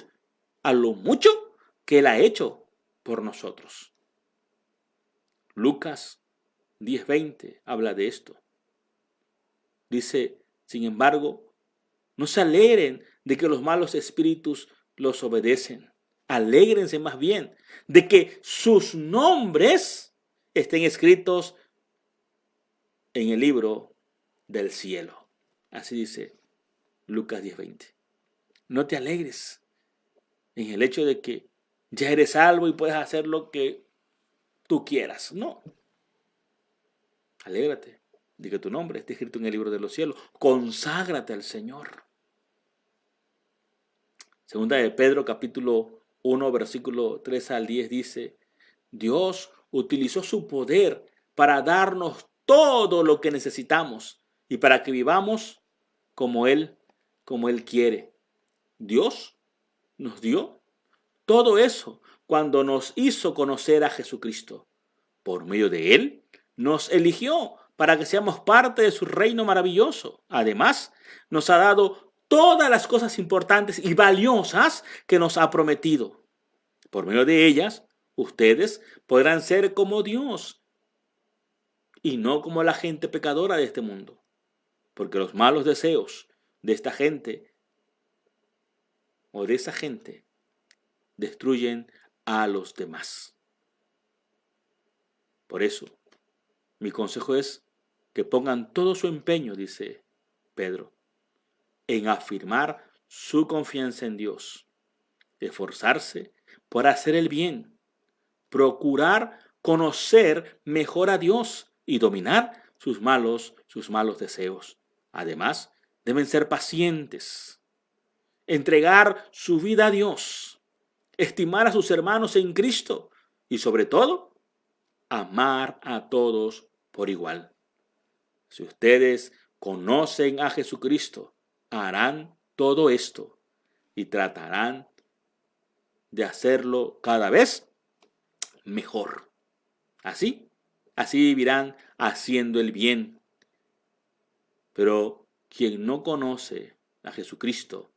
a lo mucho que Él ha hecho por nosotros. Lucas 10:20 habla de esto. Dice, sin embargo, no se alegren de que los malos espíritus los obedecen. Alégrense más bien de que sus nombres estén escritos en el libro del cielo. Así dice Lucas 10:20. No te alegres en el hecho de que ya eres salvo y puedes hacer lo que tú quieras. No. Alégrate de que tu nombre esté escrito en el libro de los cielos. Conságrate al Señor. Segunda de Pedro, capítulo 1, versículo 3 al 10 dice, Dios utilizó su poder para darnos todo lo que necesitamos y para que vivamos como Él quiere. Dios nos dio todo eso cuando nos hizo conocer a Jesucristo. Por medio de Él, nos eligió para que seamos parte de su reino maravilloso. Además, nos ha dado todas las cosas importantes y valiosas que nos ha prometido. Por medio de ellas, ustedes podrán ser como Dios y no como la gente pecadora de este mundo. Porque los malos deseos de esta gente o de esa gente destruyen a los demás. Por eso, mi consejo es que pongan todo su empeño, dice Pedro, en afirmar su confianza en Dios, esforzarse por hacer el bien, procurar conocer mejor a Dios y dominar sus malos deseos. Además, deben ser pacientes, entregar su vida a Dios, estimar a sus hermanos en Cristo y sobre todo, amar a todos por igual. Si ustedes conocen a Jesucristo, harán todo esto y tratarán de hacerlo cada vez mejor. Así vivirán haciendo el bien. Pero quien no conoce a Jesucristo,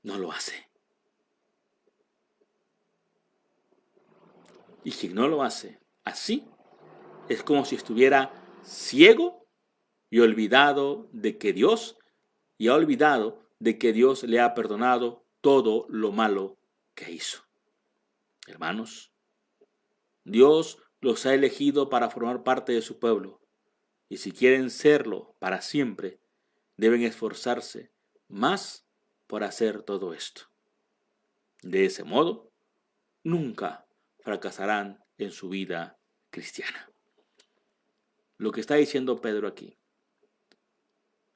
no lo hace. Y quien no lo hace así, es como si estuviera ciego y olvidado de que Dios, le ha perdonado todo lo malo que hizo. Hermanos, Dios los ha elegido para formar parte de su pueblo. Y si quieren serlo para siempre, deben esforzarse más por hacer todo esto. De ese modo, nunca fracasarán en su vida cristiana. Lo que está diciendo Pedro aquí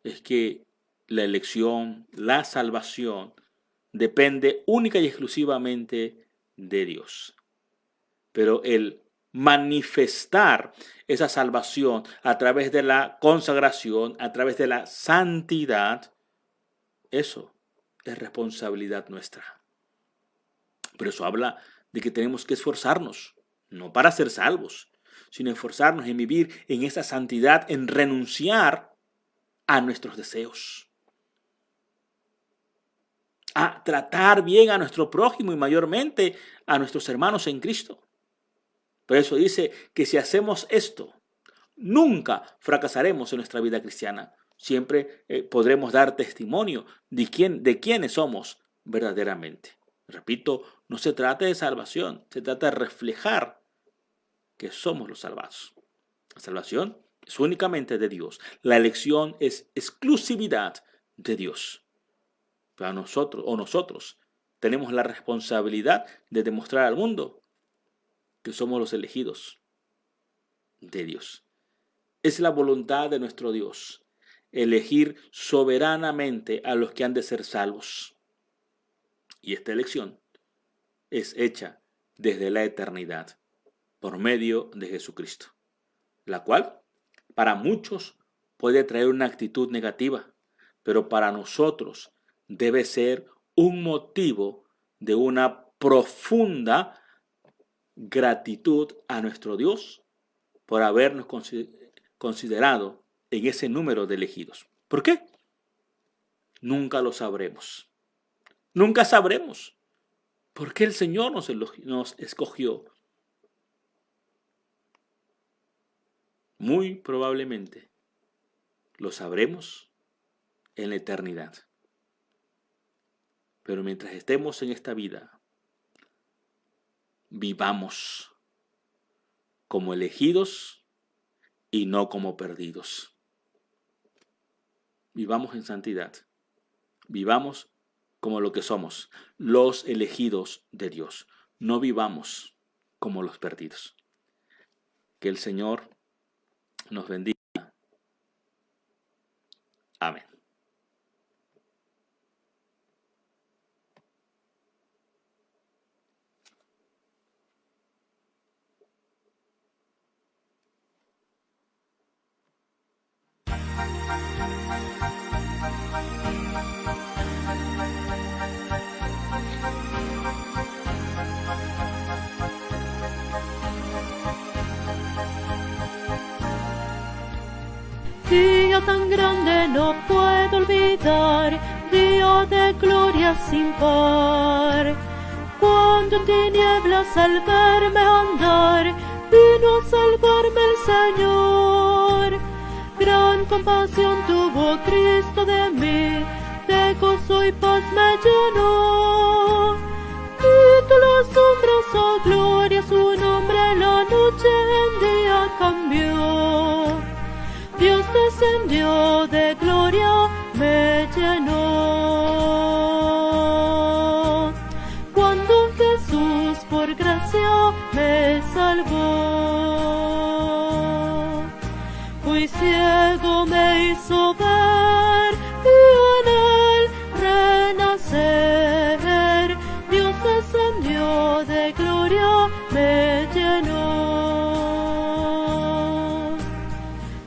es que la elección, la salvación, depende única y exclusivamente de Dios. Pero el manifestar esa salvación a través de la consagración, a través de la santidad, eso es responsabilidad nuestra. Pero eso habla de que tenemos que esforzarnos, no para ser salvos, sino esforzarnos en vivir en esa santidad, en renunciar a nuestros deseos, a tratar bien a nuestro prójimo y mayormente a nuestros hermanos en Cristo. Por eso dice que si hacemos esto, nunca fracasaremos en nuestra vida cristiana. Siempre podremos dar testimonio de quiénes somos verdaderamente. Repito, no se trata de salvación, se trata de reflejar que somos los salvados. La salvación es únicamente de Dios. La elección es exclusividad de Dios. Pero nosotros tenemos la responsabilidad de demostrar al mundo que somos los elegidos de Dios. Es la voluntad de nuestro Dios elegir soberanamente a los que han de ser salvos. Y esta elección es hecha desde la eternidad por medio de Jesucristo, la cual para muchos puede traer una actitud negativa, pero para nosotros debe ser un motivo de una profunda gratitud a nuestro Dios por habernos considerado en ese número de elegidos. ¿Por qué? Nunca lo sabremos. Nunca sabremos por qué el Señor nos escogió. Muy probablemente lo sabremos en la eternidad. Pero mientras estemos en esta vida, vivamos como elegidos y no como perdidos. Vivamos en santidad. Vivamos como lo que somos, los elegidos de Dios. No vivamos como los perdidos. Que el Señor nos bendiga. Amén. Tinha tan grande no puedo olvidar, día de gloria sin par. Cuando en tinieblas al verme andar, vino a salvarme el Señor. Gran compasión tuvo Cristo de mí, de gozo y paz me llenó. Quitó las sombras, oh gloria, su nombre la noche en día cambió. Dios descendió de gloria, me llenó. Cuando Jesús por gracia me salvó. Fui ciego, me hizo ver y en él renacer. Dios descendió de gloria, me llenó.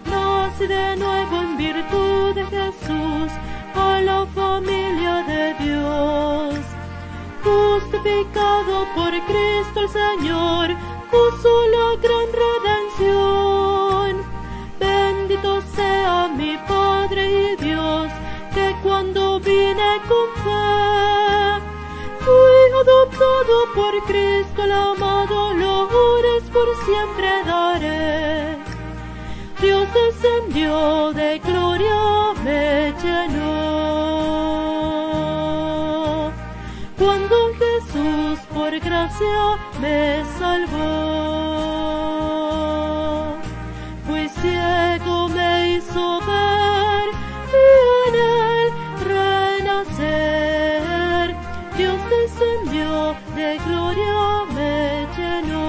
Nací de nuevo en virtud de Jesús, a la familia de Dios. Justificado por Cristo el Señor, puso la gran redención. Bendito sea mi Padre y Dios, que cuando vine con fe, fui adoptado por Cristo el amado, loores por siempre daré. Dios descendió de gloria, me llenó. Cuando Jesús por gracia me salvó. Fui ciego, me hizo ver y en él renacer. Dios descendió de gloria, me llenó.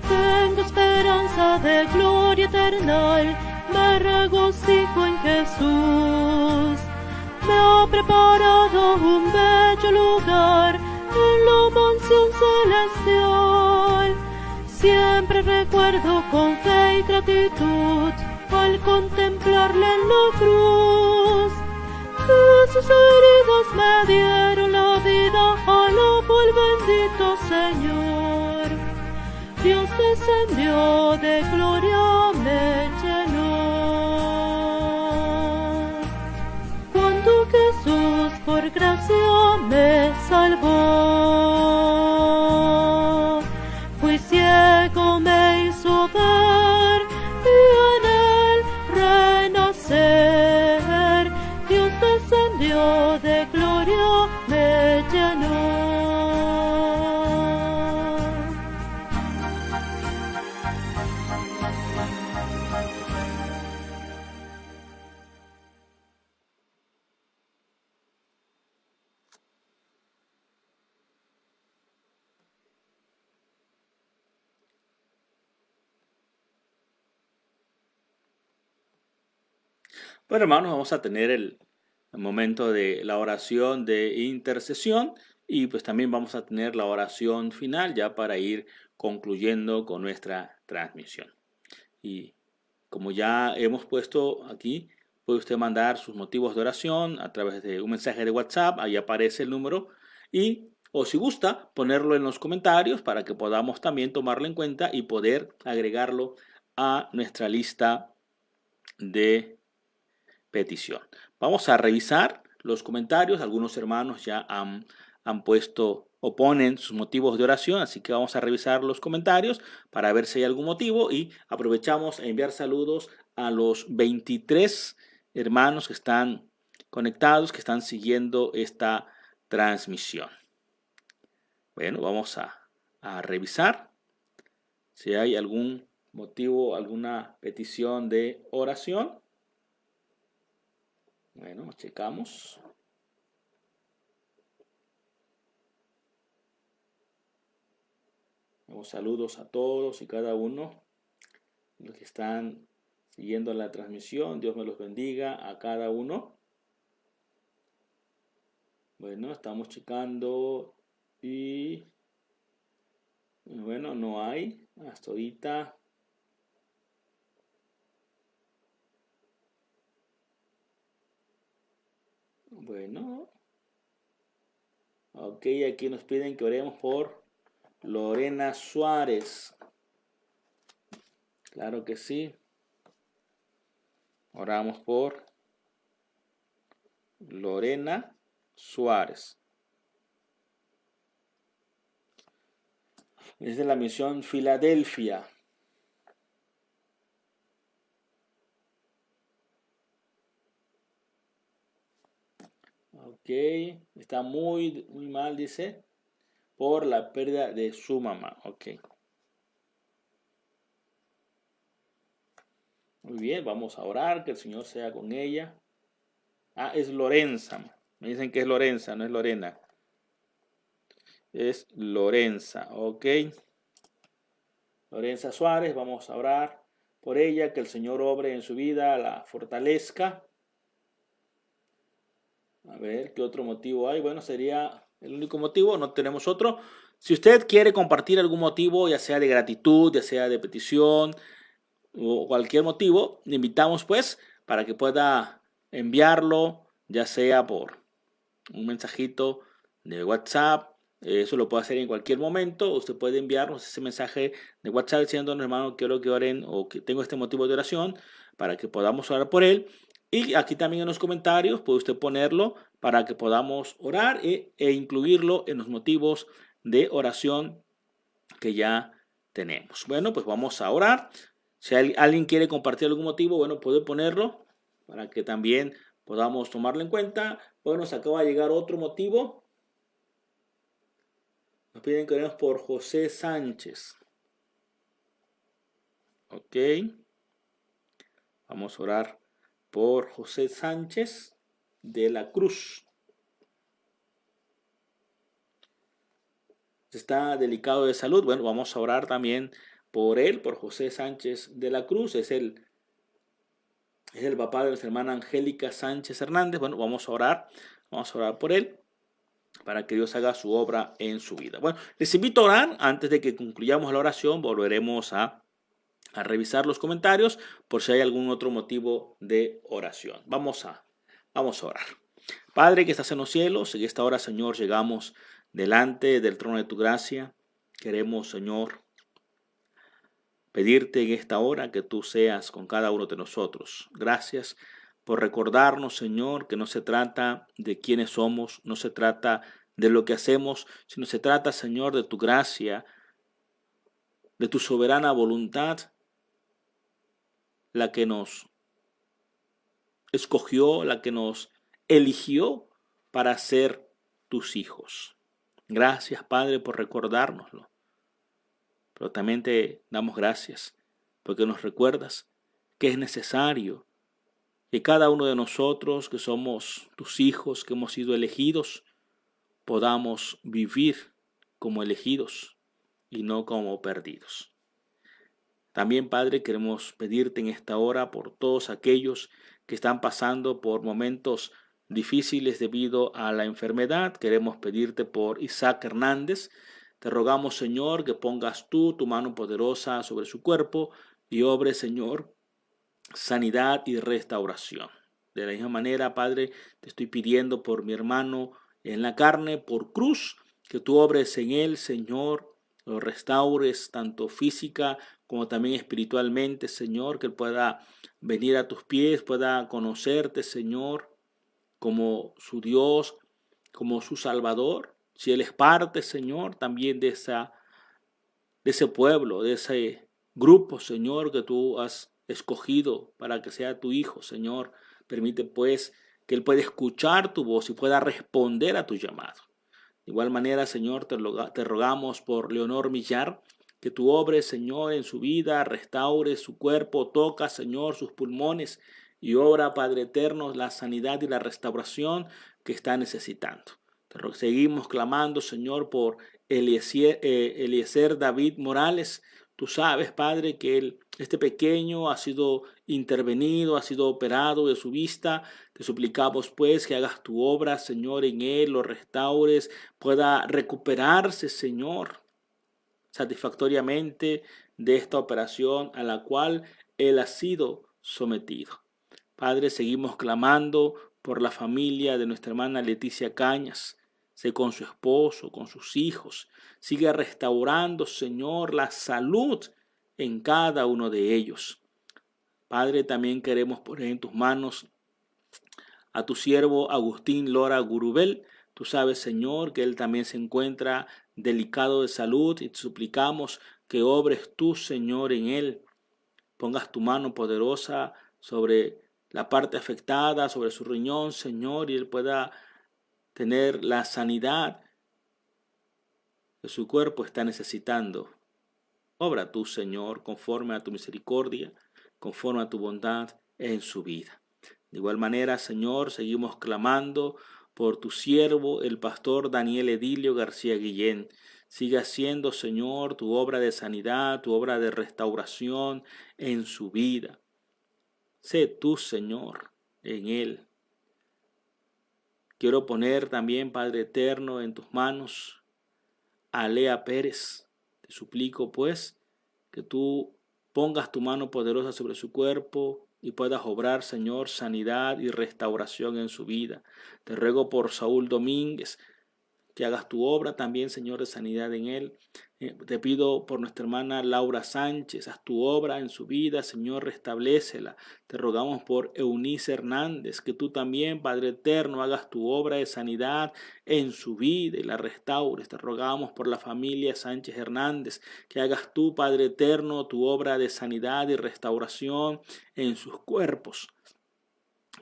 Tengo esperanza de gloria eterna, me regocijo en Jesús. Me ha preparado un bello lugar en la mansión celestial. Siempre recuerdo con fe y gratitud al contemplarle en la cruz, que sus heridas me dieron la vida. Alabo al bendito Señor. Dios descendió de gloria, me llenó. Cuando Jesús por gracia me salvó. Fui ciego, me hizo ver y en él renacer. Dios descendió de gloria, me llenó. Bueno, hermanos, vamos a tener el momento de la oración de intercesión y pues también vamos a tener la oración final ya para ir concluyendo con nuestra transmisión. Y como ya hemos puesto aquí, puede usted mandar sus motivos de oración a través de un mensaje de WhatsApp, ahí aparece el número, o si gusta, ponerlo en los comentarios para que podamos también tomarlo en cuenta y poder agregarlo a nuestra lista de petición. Vamos a revisar los comentarios. Algunos hermanos ya han puesto o ponen sus motivos de oración, así que vamos a revisar los comentarios para ver si hay algún motivo y aprovechamos a enviar saludos a los 23 hermanos que están conectados, que están siguiendo esta transmisión. Bueno, vamos a revisar si hay algún motivo, alguna petición de oración. Bueno, checamos. Saludos a todos y cada uno de los que están siguiendo la transmisión. Dios me los bendiga a cada uno. Bueno, estamos checando y bueno, no hay hasta ahorita Bueno, ok, aquí nos piden que oremos por Lorena Suárez. Claro que sí. Oramos por Lorena Suárez. Es de la misión Filadelfia. Ok, está muy mal, dice, por la pérdida de su mamá. Ok. Muy bien, vamos a orar, que el Señor sea con ella. Ah, es Lorenza. Me dicen que es Lorenza, no es Lorena. Es Lorenza, ok. Lorenza Suárez, vamos a orar por ella, que el Señor obre en su vida, la fortalezca. A ver, ¿qué otro motivo hay? Bueno, sería el único motivo, no tenemos otro. Si usted quiere compartir algún motivo, ya sea de gratitud, ya sea de petición o cualquier motivo, le invitamos pues para que pueda enviarlo, ya sea por un mensajito de WhatsApp. Eso lo puede hacer en cualquier momento. Usted puede enviarnos ese mensaje de WhatsApp diciéndonos, hermano, quiero que oren o que tengo este motivo de oración para que podamos orar por él. Y aquí también en los comentarios puede usted ponerlo para que podamos orar e incluirlo en los motivos de oración que ya tenemos. Bueno, pues vamos a orar. Si alguien quiere compartir algún motivo, bueno, puede ponerlo para que también podamos tomarlo en cuenta. Bueno, nos acaba de llegar otro motivo. Nos piden que oremos por José Sánchez. Ok. Vamos a orar por José Sánchez de la Cruz. Está delicado de salud. Bueno, vamos a orar también por él, por José Sánchez de la Cruz. Es el papá de nuestra hermana Angélica Sánchez Hernández. Bueno, vamos a orar por él para que Dios haga su obra en su vida. Bueno, les invito a orar. Antes de que concluyamos la oración, volveremos a revisar los comentarios por si hay algún otro motivo de oración. Vamos a orar. Padre que estás en los cielos, en esta hora, Señor, llegamos delante del trono de tu gracia. Queremos, Señor, pedirte en esta hora que tú seas con cada uno de nosotros. Gracias por recordarnos, Señor, que no se trata de quiénes somos, no se trata de lo que hacemos, sino se trata, Señor, de tu gracia, de tu soberana voluntad, la que nos escogió, la que nos eligió para ser tus hijos. Gracias, Padre, por recordárnoslo. Pero también te damos gracias porque nos recuerdas que es necesario que cada uno de nosotros que somos tus hijos, que hemos sido elegidos, podamos vivir como elegidos y no como perdidos. También, Padre, queremos pedirte en esta hora por todos aquellos que están pasando por momentos difíciles debido a la enfermedad. Queremos pedirte por Isaac Hernández. Te rogamos, Señor, que pongas tú tu mano poderosa sobre su cuerpo y obre, Señor, sanidad y restauración. De la misma manera, Padre, te estoy pidiendo por mi hermano en la carne, por Cruz, que tú obres en él, Señor, lo restaures tanto física como también espiritualmente, Señor, que él pueda venir a tus pies, pueda conocerte, Señor, como su Dios, como su Salvador. Si él es parte, Señor, también de ese pueblo, de ese grupo, Señor, que tú has escogido para que sea tu hijo, Señor, permite pues que él pueda escuchar tu voz y pueda responder a tu llamado. De igual manera, Señor, te rogamos por Leonor Millar, que tú obres, Señor, en su vida, restaure su cuerpo, toca, Señor, sus pulmones y obra, Padre eterno, la sanidad y la restauración que está necesitando. Seguimos clamando, Señor, por Eliezer David Morales. Tú sabes, Padre, que este pequeño ha sido intervenido, ha sido operado de su vista. Te suplicamos, pues, que hagas tu obra, Señor, en él, lo restaures, pueda recuperarse, Señor, satisfactoriamente de esta operación a la cual él ha sido sometido. Padre, seguimos clamando por la familia de nuestra hermana Leticia Cañas. Sé con su esposo, con sus hijos. Sigue restaurando, Señor, la salud en cada uno de ellos. Padre, también queremos poner en tus manos a tu siervo Agustín Lora Gurubel. Tú sabes, Señor, que él también se encuentra delicado de salud y te suplicamos que obres tú, Señor, en él. Pongas tu mano poderosa sobre la parte afectada, sobre su riñón, Señor, y él pueda tener la sanidad que su cuerpo está necesitando. Obra tú, Señor, conforme a tu misericordia, conforme a tu bondad en su vida. De igual manera, Señor, seguimos clamando por tu siervo, el pastor Daniel Edilio García Guillén. Sigue haciendo, Señor, tu obra de sanidad, tu obra de restauración en su vida. Sé tú, Señor, en él. Quiero poner también, Padre eterno, en tus manos a Lea Pérez. Te suplico, pues, que tú pongas tu mano poderosa sobre su cuerpo y puedas obrar, Señor, sanidad y restauración en su vida. Te ruego por Saúl Domínguez, que hagas tu obra también, Señor, de sanidad en él. Te pido por nuestra hermana Laura Sánchez, haz tu obra en su vida, Señor, restablécela. Te rogamos por Eunice Hernández, que tú también, Padre eterno, hagas tu obra de sanidad en su vida y la restaures. Te rogamos por la familia Sánchez Hernández, que hagas tú, Padre eterno, tu obra de sanidad y restauración en sus cuerpos.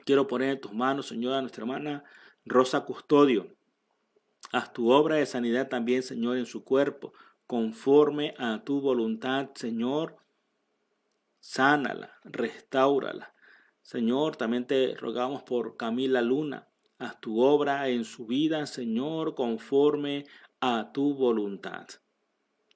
Quiero poner en tus manos, Señor, a nuestra hermana Rosa Custodio. Haz tu obra de sanidad también, Señor, en su cuerpo, conforme a tu voluntad, Señor. Sánala, restáurala. Señor, también te rogamos por Camila Luna. Haz tu obra en su vida, Señor, conforme a tu voluntad.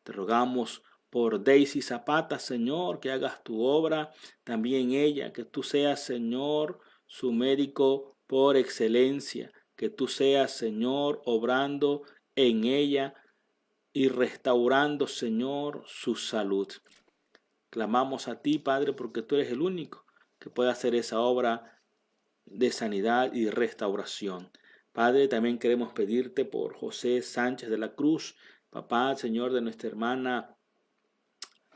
Te rogamos por Daisy Zapata, Señor, que hagas tu obra también ella, que tú seas, Señor, su médico por excelencia. Que tú seas, Señor, obrando en ella y restaurando, Señor, su salud. Clamamos a ti, Padre, porque tú eres el único que puede hacer esa obra de sanidad y restauración. Padre, también queremos pedirte por José Sánchez de la Cruz, papá, Señor, de nuestra hermana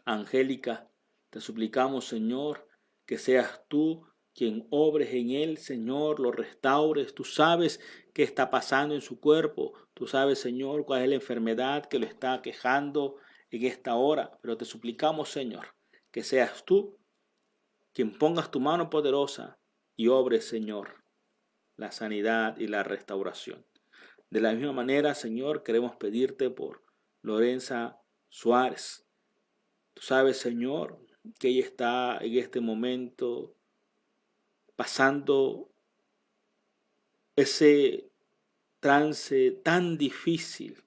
Angélica. Te suplicamos, Señor, que seas tú quien obres en él, Señor, lo restaures. Tú sabes qué está pasando en su cuerpo. Tú sabes, Señor, cuál es la enfermedad que lo está aquejando en esta hora. Pero te suplicamos, Señor, que seas tú quien pongas tu mano poderosa y obres, Señor, la sanidad y la restauración. De la misma manera, Señor, queremos pedirte por Lorenza Suárez. Tú sabes, Señor, que ella está en este momento pasando ese trance tan difícil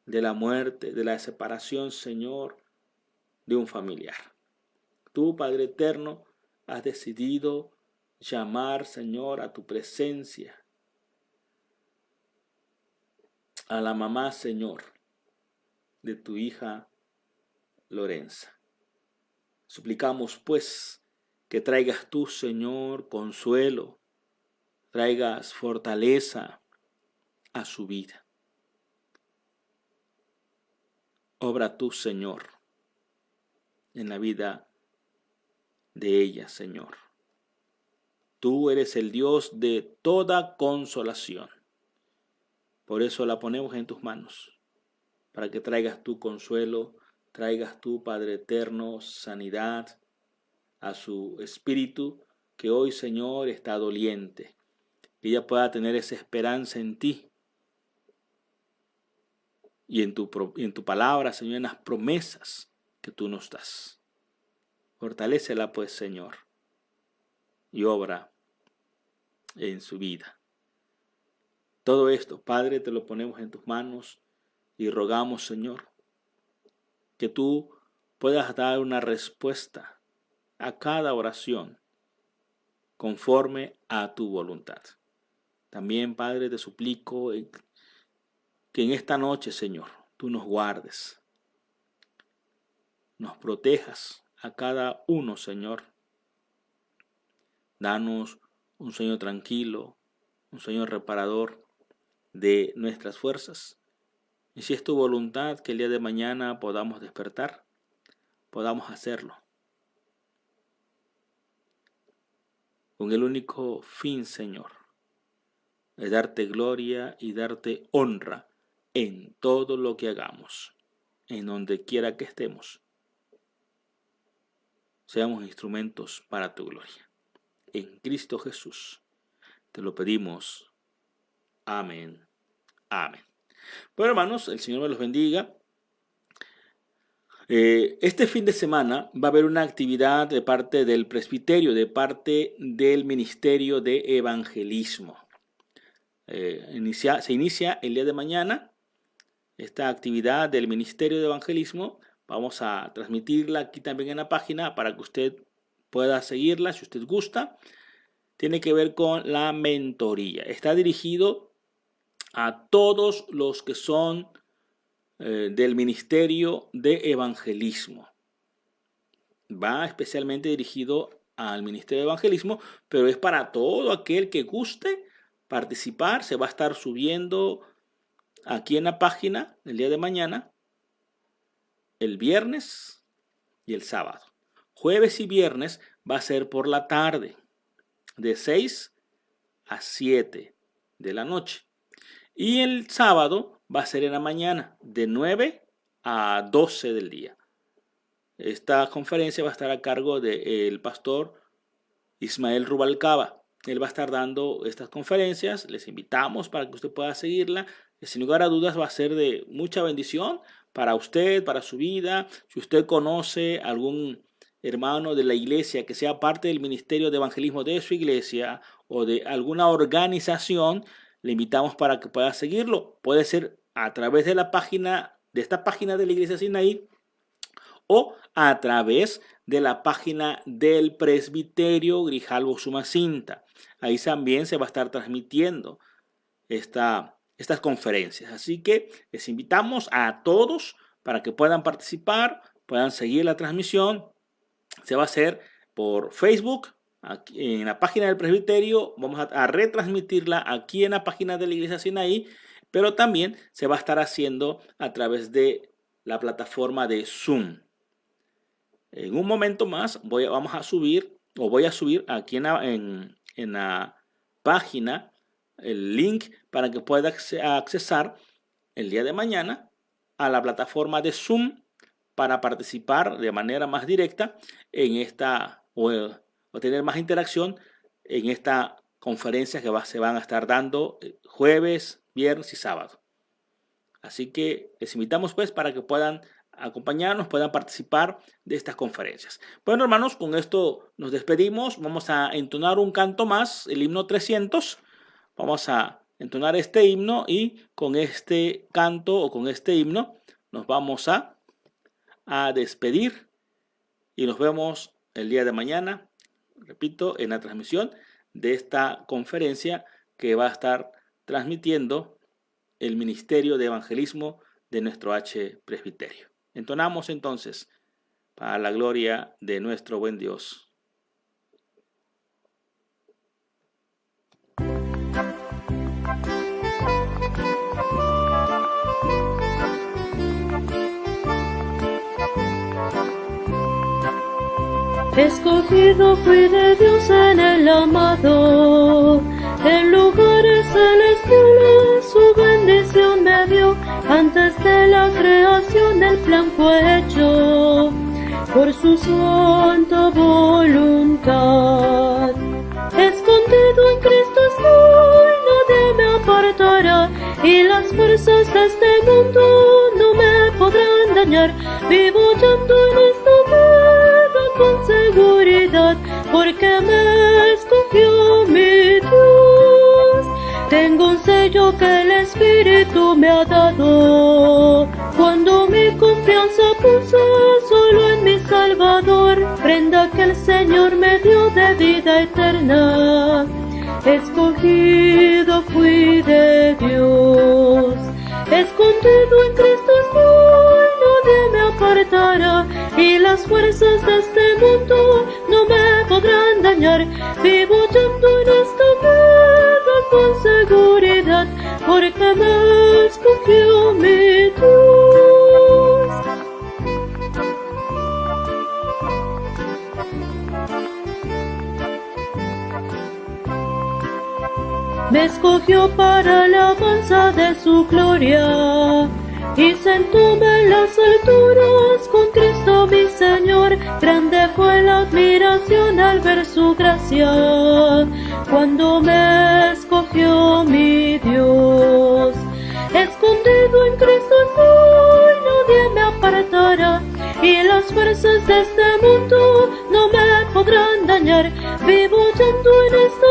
de la muerte, de la separación, Señor, de un familiar. Tú, Padre eterno, has decidido llamar, Señor, a tu presencia a la mamá, Señor, de tu hija Lorenza. Suplicamos, pues, que traigas tú, Señor, consuelo, traigas fortaleza a su vida. Obra tú, Señor, en la vida de ella, Señor. Tú eres el Dios de toda consolación. Por eso la ponemos en tus manos, para que traigas tu consuelo, traigas tú, Padre eterno, sanidad a su espíritu, que hoy, Señor, está doliente. Que ella pueda tener esa esperanza en ti y en tu palabra, Señor, en las promesas que tú nos das. Fortalécela, pues, Señor, y obra en su vida. Todo esto, Padre, te lo ponemos en tus manos y rogamos, Señor, que tú puedas dar una respuesta a cada oración conforme a tu voluntad. También, Padre, te suplico que en esta noche, Señor, tú nos guardes, nos protejas a cada uno, Señor. Danos un sueño tranquilo, un sueño reparador de nuestras fuerzas. Y si es tu voluntad que el día de mañana podamos despertar, podamos hacerlo. Con el único fin, Señor, de darte gloria y darte honra en todo lo que hagamos, en donde quiera que estemos. Seamos instrumentos para tu gloria. En Cristo Jesús te lo pedimos. Amén. Amén. Bueno, hermanos, el Señor me los bendiga. Este fin de semana va a haber una actividad de parte del presbiterio, de parte del Ministerio de Evangelismo. Se inicia el día de mañana esta actividad del Ministerio de Evangelismo. Vamos a transmitirla aquí también en la página para que usted pueda seguirla si usted gusta. Tiene que ver con la mentoría. Está dirigido a todos los que son del Ministerio de Evangelismo. Va especialmente dirigido al Ministerio de Evangelismo, pero es para todo aquel que guste participar. Se va a estar subiendo aquí en la página el día de mañana, el viernes y el sábado. Jueves y viernes va a ser por la tarde, de 6 a 7 de la noche. Y el sábado va a ser en la mañana, de 9 a 12 del día. Esta conferencia va a estar a cargo del pastor Ismael Rubalcaba. Él va a estar dando estas conferencias. Les invitamos para que usted pueda seguirla. Sin lugar a dudas va a ser de mucha bendición para usted, para su vida. Si usted conoce algún hermano de la iglesia que sea parte del ministerio de evangelismo de su iglesia o de alguna organización, le invitamos para que pueda seguirlo. Puede ser a través de la página, de esta página de la Iglesia Sinaí, o a través de la página del presbiterio Grijalbo Sumacinta. Ahí también se va a estar transmitiendo estas conferencias. Así que les invitamos a todos para que puedan participar, puedan seguir la transmisión. Se va a hacer por Facebook, aquí en la página del presbiterio. Vamos a retransmitirla aquí en la página de la Iglesia Sinaí, pero también se va a estar haciendo a través de la plataforma de Zoom. En un momento más voy a subir aquí en la página el link para que pueda accesar el día de mañana a la plataforma de Zoom para participar de manera más directa en esta o tener más interacción en esta conferencia que se van a estar dando jueves, viernes y sábado. Así que les invitamos pues para que puedan acompañarnos, puedan participar de estas conferencias. Bueno, hermanos, con esto nos despedimos. Vamos a entonar un canto más, el himno 300. Vamos a entonar este himno y con este canto o con este himno nos vamos a despedir y nos vemos el día de mañana, repito, en la transmisión de esta conferencia que va a estar transmitiendo el Ministerio de Evangelismo de nuestro H Presbiterio. Entonamos entonces para la gloria de nuestro buen Dios. Escogido fui de Dios en el amado, en lugares celestiales su bendición me dio. Antes de la creación el plan fue hecho por su santa voluntad. Escondido en Cristo estoy, nadie me apartará, y las fuerzas de este mundo no me podrán dañar. Vivo yendo en esta vida con seguridad, porque me escogió mi Dios. Tengo un sello que el Espíritu me ha dado, cuando mi confianza puse solo en mi Salvador, prenda que el Señor me dio de vida eterna. Escogido fui de Dios, escondido en Cristo estoy, nadie me apartará, y las fuerzas de este mundo no me podrán dañar. Vivo yendo en escogió para la alabanza de su gloria. Y sentóme en las alturas con Cristo mi Señor, grande fue la admiración al ver su gracia, cuando me escogió mi Dios. Escondido en Cristo estoy, nadie me apartará, y las fuerzas de este mundo no me podrán dañar. Vivo yendo en este